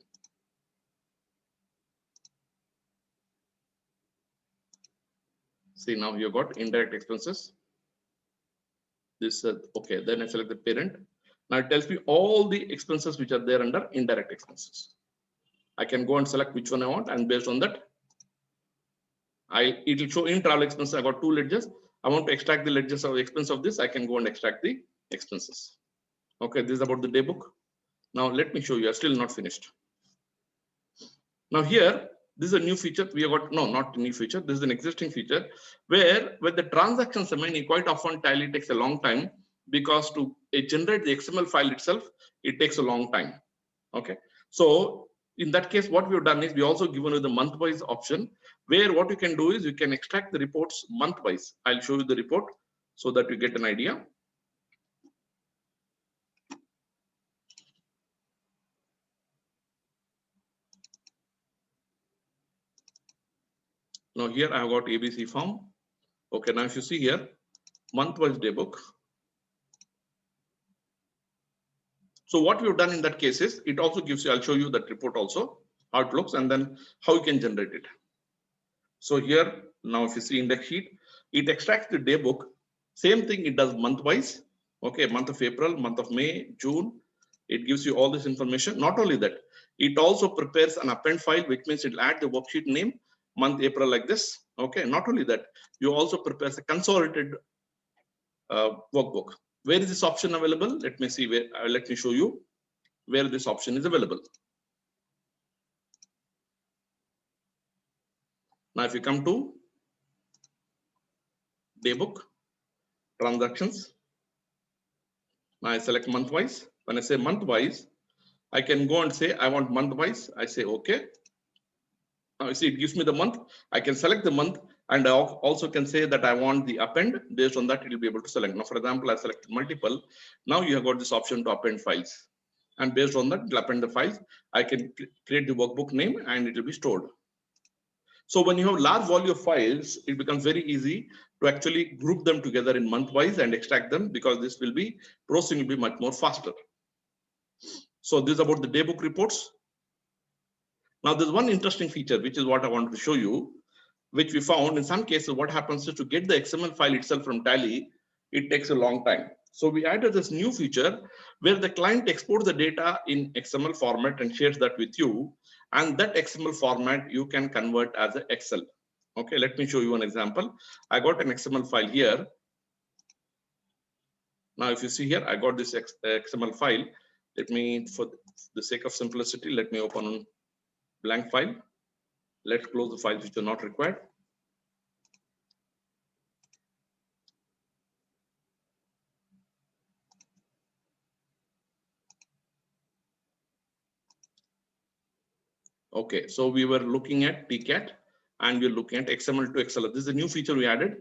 See, now you got indirect expenses. This okay, then I select the parent. Now it tells me all the expenses which are there under indirect expenses. I can go and select which one I want, and based on that, it will show in travel expenses. I got 2 ledgers. I want to extract the ledgers of the expense of this. I can go and extract the expenses. Okay, this is about the day book. Now let me show you. I'm still not finished. Now here, this is a new feature. We have got not a new feature. This is an existing feature where when the transactions remaining, quite often Tally takes a long time because to generate the XML file itself, it takes a long time. Okay, so in that case, what we've done is we also given you the month-wise option, where what you can do is you can extract the reports month-wise. I'll show you the report so that you get an idea. Now here I have got ABC form. Okay, now if you see here, month-wise day book. So what we've done in that case is it also gives you, I'll show you that report also, how it looks, and then how you can generate it. So here, now if you see index sheet, it extracts the day book. Same thing it does month-wise. Okay, month of April, month of May, June. It gives you all this information. Not only that, it also prepares an append file, which means it'll add the worksheet name, month April like this. Okay, not only that, you also prepare a consolidated workbook. Where is this option available? Let me see where. Let me show you where this option is available. Now, if you come to day book, transactions. Now I select month-wise. When I say month-wise, I can go and say I want month-wise. I say okay. Now you see it gives me the month. I can select the month, and I also can say that I want the append. Based on that, it will be able to select. Now, for example, I select multiple. Now you have got this option to append files, and based on that, it will append the files. I can create the workbook name, and it will be stored. So when you have large volume of files, it becomes very easy to actually group them together in month-wise and extract them, because this will be processing will be much more faster. So this is about the daybook reports. Now there's one interesting feature, which is what I wanted to show you, which we found in some cases. What happens is to get the XML file itself from Tally, it takes a long time. So we added this new feature where the client exports the data in XML format and shares that with you. And that XML format you can convert as an Excel. Okay, let me show you an example. I got an XML file here. Now, if you see here, I got this XML file. Let me, for the sake of simplicity, let me open a blank file. Let's close the files which are not required. Okay, so we were looking at TCAT and we're looking at XML to XLS. This is a new feature we added.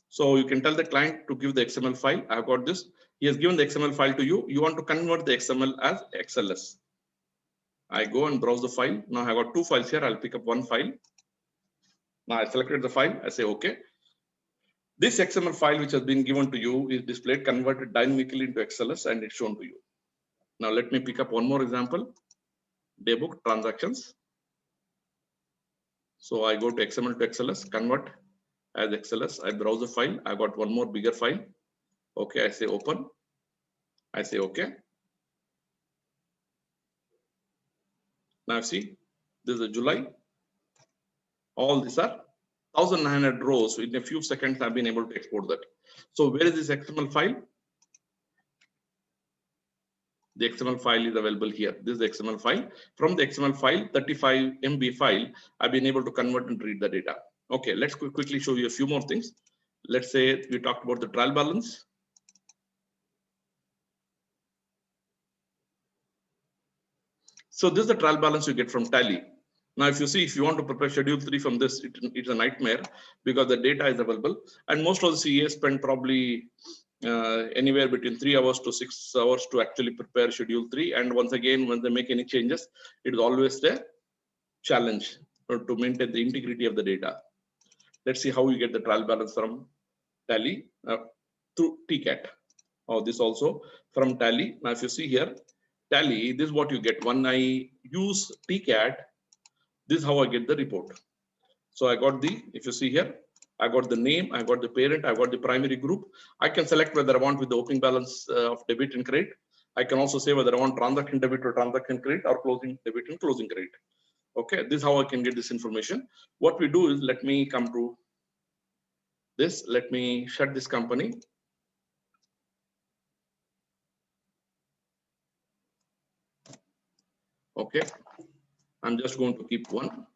So you can tell the client to give the XML file. I've got this. He has given the XML file to you. You want to convert the XML as XLS. I go and browse the file. Now I got 2 files here. I'll pick up one file. Now I selected the file. I say okay. This XML file which has been given to you is displayed, converted dynamically into XLS, and it's shown to you. Now let me pick up one more example. Daybook transactions. So I go to XML to XLS, convert as XLS. I browse the file. I got one more bigger file. Okay, I say open. I say okay. Now see, this is July. All these are 1900 rows. In a few seconds, I've been able to export that. So where is this XML file? The XML file is available here. This is the XML file. From the XML file, 35 MB file, I've been able to convert and read the data. Okay, let's quickly show you a few more things. Let's say we talked about the trial balance. So this is the trial balance you get from Tally. Now, if you see, if you want to prepare schedule 3 from this, it's a nightmare because the data is available. And most of the CAs spend probably anywhere between 3 hours to 6 hours to actually prepare schedule 3. And once again, when they make any changes, it is always a challenge to maintain the integrity of the data. Let's see how you get the trial balance from Tally through TCAT. Oh, this also from Tally. Now, if you see here, Tally, this is what you get. When I use TCAT, this is how I get the report. So I got the, if you see here, I got the name, I got the parent, I got the primary group. I can select whether I want with the opening balance of debit and credit. I can also say whether I want transaction debit or transaction credit or closing debit and closing credit. Okay, this is how I can get this information. What we do is, let me come to this. Let me shut this company. Okay, I'm just going to keep one.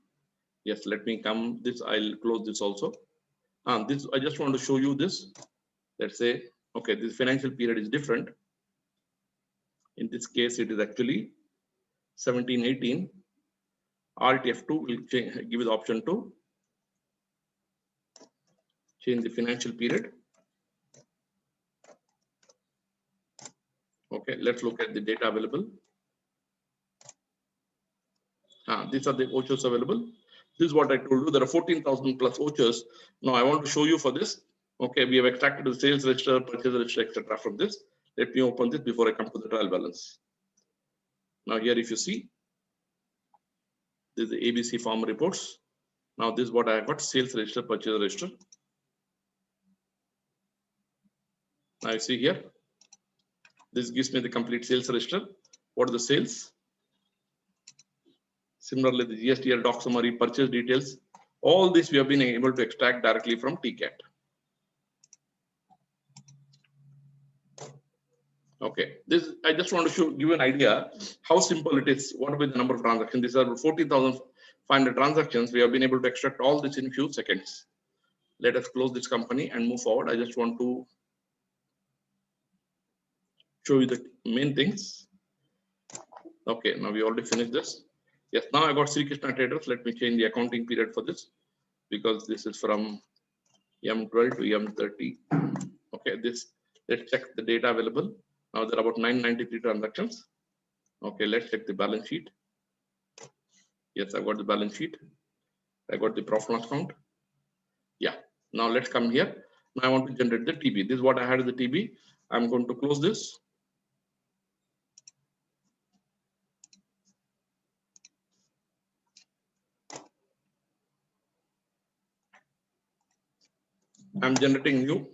Yes, let me come this. I'll close this also. This I just want to show you this. Let's say, okay, this financial period is different. In this case, it is actually 17-18. Alt F2 will give you the option to change the financial period. Okay, let's look at the data available. These are the vouchers available. This is what I told you. There are 14,000 plus vouchers. Now I want to show you for this. Okay, we have extracted the sales register, purchase register, etc. from this. Let me open this before I come to the trial balance. Now here, if you see, this is the ABC farm reports. Now this is what I have got: sales register, purchase register. Now you see here, this gives me the complete sales register. What are the sales? Similarly, the GSTR doc summary, purchase details, all this we have been able to extract directly from TCAT. Okay, this I just want to give you an idea how simple it is. What will be the number of transactions? These are 40,500 transactions. We have been able to extract all this in few seconds. Let us close this company and move forward. I just want to show you the main things. Okay, now we already finished this. Yes, now I got Sri Krishna Traders. Let me change the accounting period for this, because this is from M12 to M30. Okay, this, let's check the data available. Now there are about 993 transactions. Okay, let's check the balance sheet. Yes, I got the balance sheet. I got the profit and loss count. Yeah, now let's come here. Now I want to generate the TB. This is what I had as the TB. I'm going to close this. I'm generating new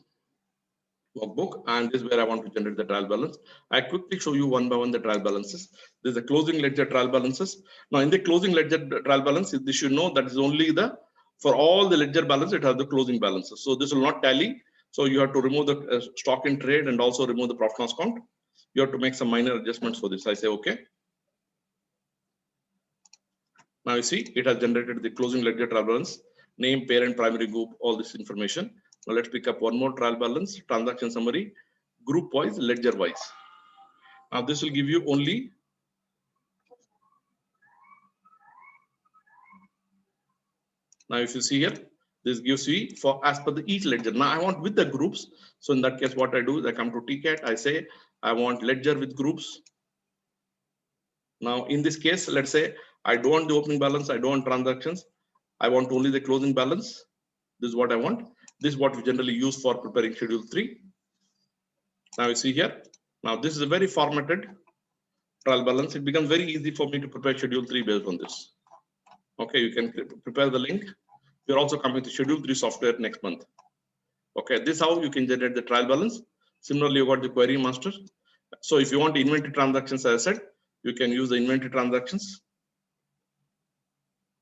workbook, and this is where I want to generate the trial balance. I quickly show you one by one the trial balances. There's a closing ledger trial balances. Now in the closing ledger trial balance, this should know that is only the, for all the ledger balance, it has the closing balances. So this will not tally. So you have to remove the stock in trade and also remove the profit and loss count. You have to make some minor adjustments for this. I say okay. Now you see it has generated the closing ledger trial balance, name, parent, primary group, all this information. Now let's pick up one more trial balance, transaction summary, group wise, ledger wise. Now this will give you only now if you see here, this gives you for as per the each ledger. Now I want with the groups. So in that case, what I do is I come to TCAT, I say I want ledger with groups. Now in this case, let's say I don't want the opening balance, I don't want transactions, I want only the closing balance. This is what I want. This is what we generally use for preparing schedule 3. Now you see here. Now this is a very formatted trial balance. It becomes very easy for me to prepare schedule 3 based on this. Okay, you can prepare the link. You're also coming to schedule 3 software next month. Okay, this is how you can generate the trial balance. Similarly, you got the query master. So if you want inventory transactions, as I said, you can use the inventory transactions.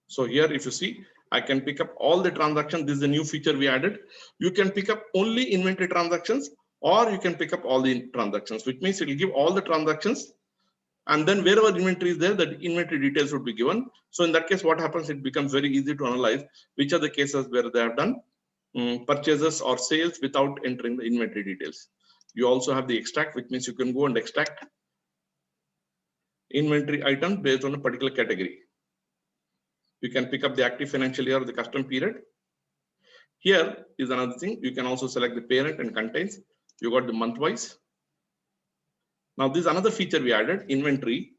So here, if you see, I can pick up all the transactions. This is a new feature we added. You can pick up only inventory transactions, or you can pick up all the transactions, which means it will give all the transactions. And then wherever inventory is there, the inventory details would be given. So in that case, what happens, it becomes very easy to analyze which are the cases where they have done purchases or sales without entering the inventory details. You also have the extract, which means you can go and extract inventory items based on a particular category. You can pick up the active financial year or the custom period. Here is another thing. You can also select the parent and contains. You got the month wise. Now this is another feature we added, inventory.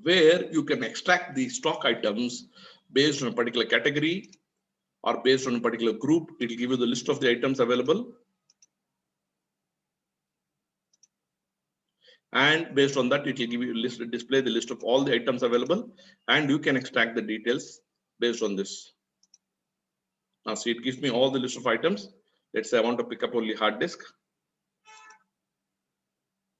Where you can extract the stock items based on a particular category or based on a particular group. It will give you the list of the items available. And based on that, it will give you a list, display the list of all the items available, and you can extract the details based on this. Now see, it gives me all the list of items. Let's say I want to pick up only hard disk.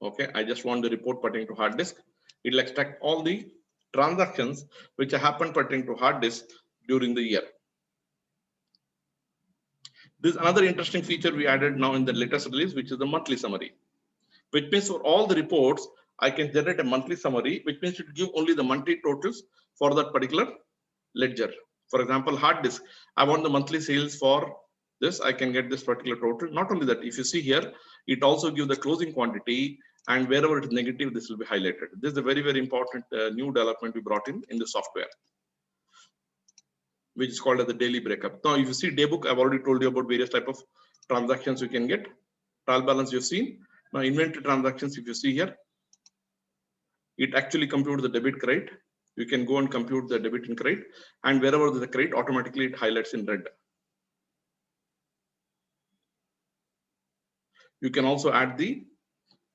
Okay, I just want the report pertaining to hard disk. It will extract all the transactions which happened pertaining to hard disk during the year. This is another interesting feature we added now in the latest release, which is the monthly summary. Which means for all the reports, I can generate a monthly summary, which means it give only the monthly totals for that particular ledger. For example, hard disk, I want the monthly sales for this, I can get this particular total. Not only that, if you see here, it also gives the closing quantity, and wherever it is negative, this will be highlighted. This is a very, very important new development we brought in the software, which is called as the daily breakup. Now, if you see daybook, I've already told you about various type of transactions you can get. Trial balance you've seen. Now, inventory transactions, if you see here, it actually computes the debit credit. You can go and compute the debit and credit, and wherever there's a credit, automatically it highlights in red. You can also add the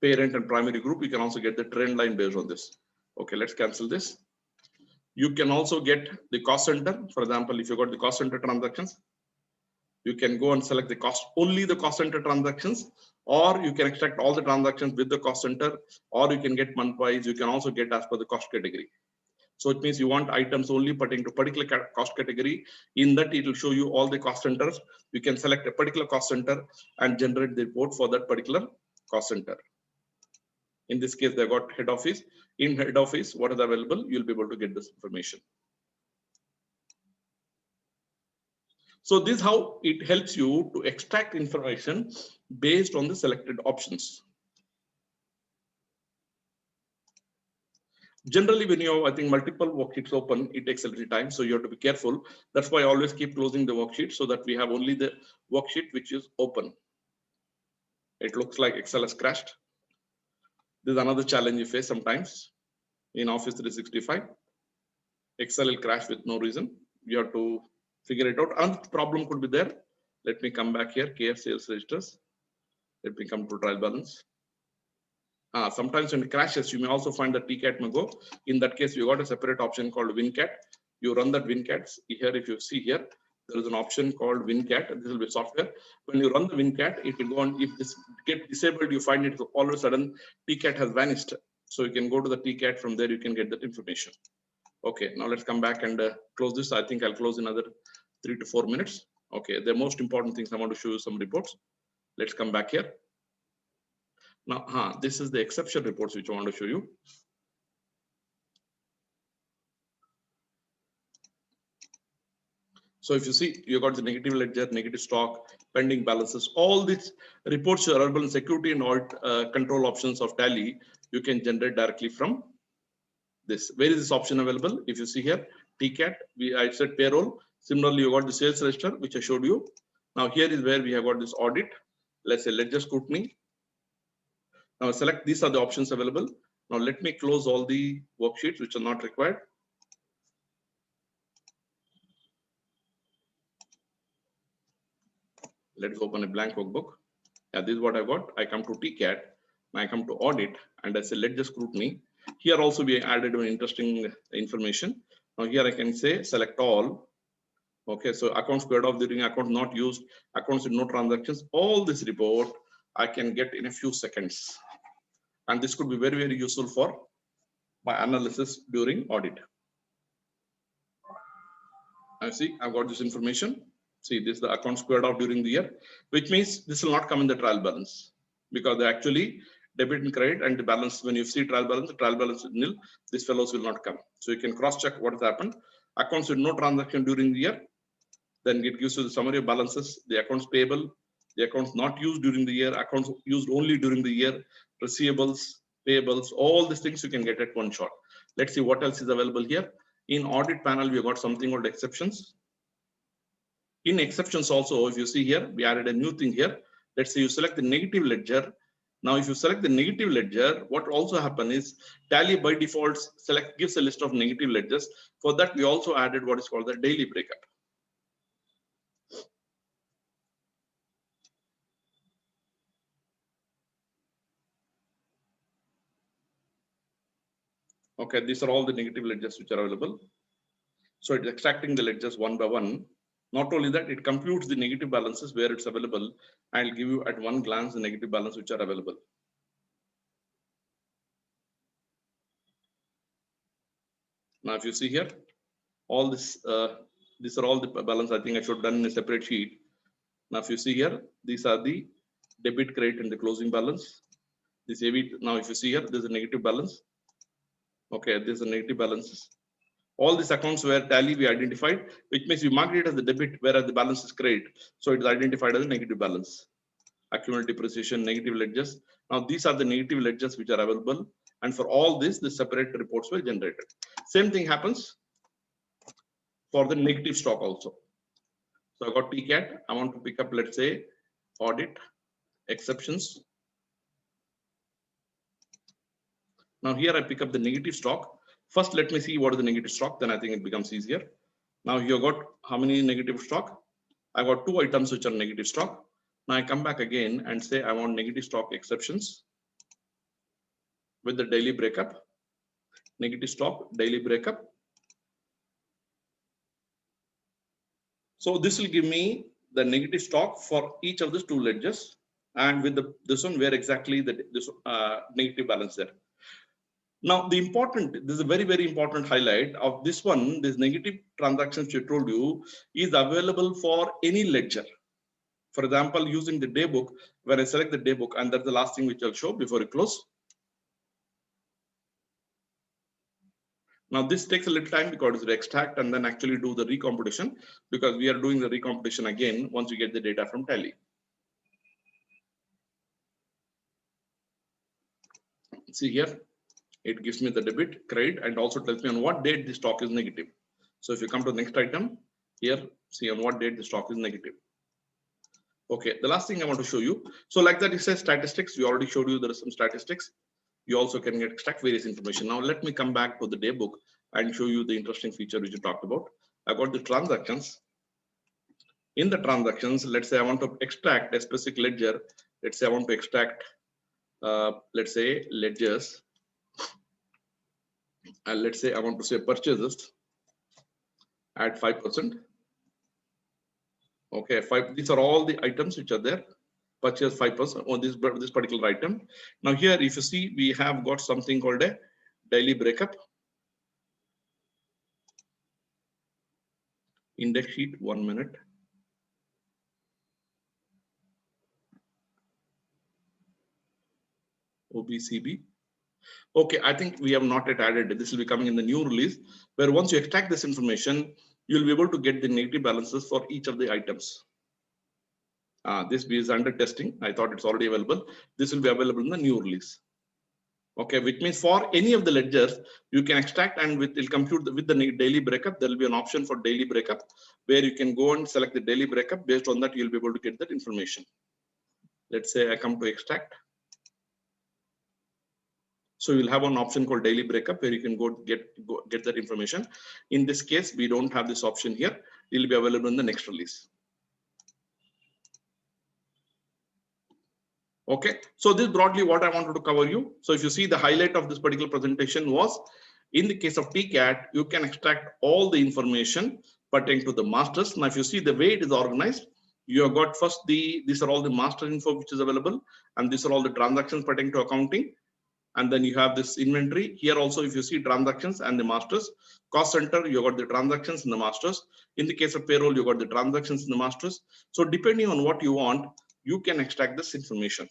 parent and primary group. You can also get the trend line based on this. Okay, let's cancel this. You can also get the cost center. For example, if you got the cost center transactions, you can go and select the cost, only the cost center transactions, or you can extract all the transactions with the cost center, or you can get month wise. You can also get as per the cost category. So it means you want items only pertaining to particular cost category. In that, it will show you all the cost centers. You can select a particular cost center and generate the report for that particular cost center. In this case, they got head office. In head office, what is available, you'll be able to get this information. So this is how it helps you to extract information based on the selected options. Generally, when you have, I think, multiple worksheets open, it takes a little time. So you have to be careful. That's why I always keep closing the worksheet so that we have only the worksheet which is open. It looks like Excel has crashed. This is another challenge you face sometimes in Office 365. Excel will crash with no reason. You have to figure it out. Another problem could be there. Let me come back here, KF sales registers. Let me come to trial balance. Sometimes when it crashes, you may also find that TCAT may go. In that case, you got a separate option called WinCat. You run that WinCat. Here, if you see here, there is an option called WinCat. This will be software. When you run the WinCat, it will go on. If this get disabled, you find it all of a sudden TCAT has vanished. So you can go to the TCAT. From there, you can get that information. Okay, now let's come back and close this. I think I'll close in another 3 to 4 minutes. Okay, the most important things I want to show you some reports. Let's come back here. Now, this is the exception reports which I want to show you. So if you see, you got the negative ledger, negative stock, pending balances, all these reports are available in security and audit control options of Tally. You can generate directly from this. Where is this option available? If you see here, TCAT, I said payroll. Similarly, you got the sales register, which I showed you. Now here is where we have got this audit. Let's say ledger scrutiny. Now select, these are the options available. Now let me close all the worksheets which are not required. Let's open a blank workbook. Yeah, this is what I got. I come to TCAT, I come to audit, and I say ledger scrutiny. Here also we added an interesting information. Now here I can say select all. Okay, so accounts squared off during account not used, accounts with no transactions. All this report I can get in a few seconds. And this could be very, very useful for my analysis during audit. I see, I've got this information. See, this is the account squared off during the year, which means this will not come in the trial balance because they actually debit and credit and the balance. When you see trial balance, the trial balance is nil. These fellows will not come. So you can cross check what has happened. Accounts with no transaction during the year. Then it gives you the summary of balances, the accounts payable, the accounts not used during the year, accounts used only during the year, receivables, payables, all these things you can get at one shot. Let's see what else is available here. In audit panel, we got something called exceptions. In exceptions also, if you see here, we added a new thing here. Let's say you select the negative ledger. Now, if you select the negative ledger, what also happen is Tally by default gives a list of negative ledgers. For that, we also added what is called the daily breakup. Okay, these are all the negative ledgers which are available. So it's extracting the ledgers one by one. Not only that, it computes the negative balances where it's available. I'll give you at one glance the negative balance which are available. Now, if you see here, all this, these are all the balance. I think I should have done in a separate sheet. Now, if you see here, these are the debit, credit, and the closing balance. This AV. Now, if you see here, there's a negative balance. Okay, there's a negative balances. All these accounts were Tally we identified, which means we marked it as the debit, whereas the balance is credit. So it is identified as a negative balance. Accumulated depreciation, negative ledgers. Now these are the negative ledgers which are available. And for all this, the separate reports were generated. Same thing happens for the negative stock also. So I got TCAT. I want to pick up, let's say, audit, exceptions. Now here I pick up the negative stock. First, let me see what is the negative stock. Then I think it becomes easier. Now you got how many negative stock? I got two items which are negative stock. Now I come back again and say I want negative stock exceptions with the daily breakup. Negative stock, daily breakup. So this will give me the negative stock for each of these two ledgers, and with this one where exactly this negative balance there. Now, this is a very, very important highlight of this one. This negative transactions which I told you is available for any ledger. For example, using the day book, when I select the day book, and that's the last thing which I'll show before we close. Now, this takes a little time because it's extract and then actually do the recomputation, because we are doing the recomputation again once we get the data from Tally. See here, it gives me the debit, credit, and also tells me on what date the stock is negative. So if you come to the next item, here, see on what date the stock is negative. Okay, the last thing I want to show you. So like that, it says statistics. We already showed you there are some statistics. You also can extract various information. Now let me come back to the day book and show you the interesting feature which you talked about. I got the transactions. In the transactions, let's say I want to extract a specific ledger. Let's say I want to extract, let's say ledgers. And let's say I want to say purchases at 5%. Okay, these are all the items which are there. Purchase 5% on this particular item. Now here, if you see, we have got something called a daily breakup. Index sheet, 1 minute. OBCB. Okay, I think we have not yet added it. This will be coming in the new release, where once you extract this information, you'll be able to get the negative balances for each of the items. This is under testing. I thought it's already available. This will be available in the new release. Okay, which means for any of the ledgers, you can extract and it'll compute with the daily breakup. There will be an option for daily breakup where you can go and select the daily breakup. Based on that, you'll be able to get that information. Let's say I come to extract. So you'll have an option called daily breakup where you can go get that information. In this case, we don't have this option here. It will be available in the next release. Okay, so this is broadly what I wanted to cover you. So if you see, the highlight of this particular presentation was, in the case of TCAT, you can extract all the information pertaining to the masters. Now, if you see the way it is organized, you have got first these are all the master info which is available, and these are all the transactions pertaining to accounting. And then you have this inventory here also. If you see transactions and the masters, cost center, you got the transactions in the masters. In the case of payroll, you got the transactions in the masters. So depending on what you want, you can extract this information.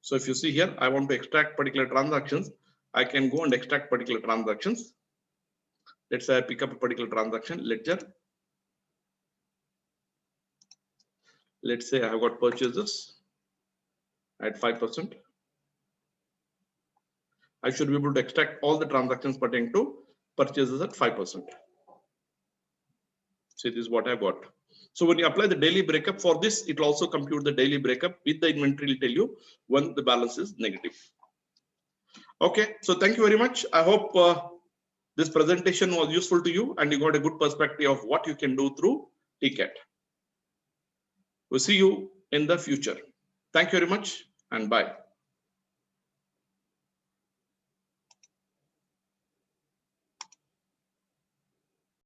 So if you see here, I want to extract particular transactions. I can go and extract particular transactions. Let's say I pick up a particular transaction ledger. Let's say I have got purchases at 5%. I should be able to extract all the transactions pertaining to purchases at 5%. So this is what I've got. So when you apply the daily breakup for this, it will also compute the daily breakup with the inventory, will tell you when the balance is negative. Okay, so thank you very much. I hope this presentation was useful to you and you got a good perspective of what you can do through TCAT. We'll see you in the future. Thank you very much and bye.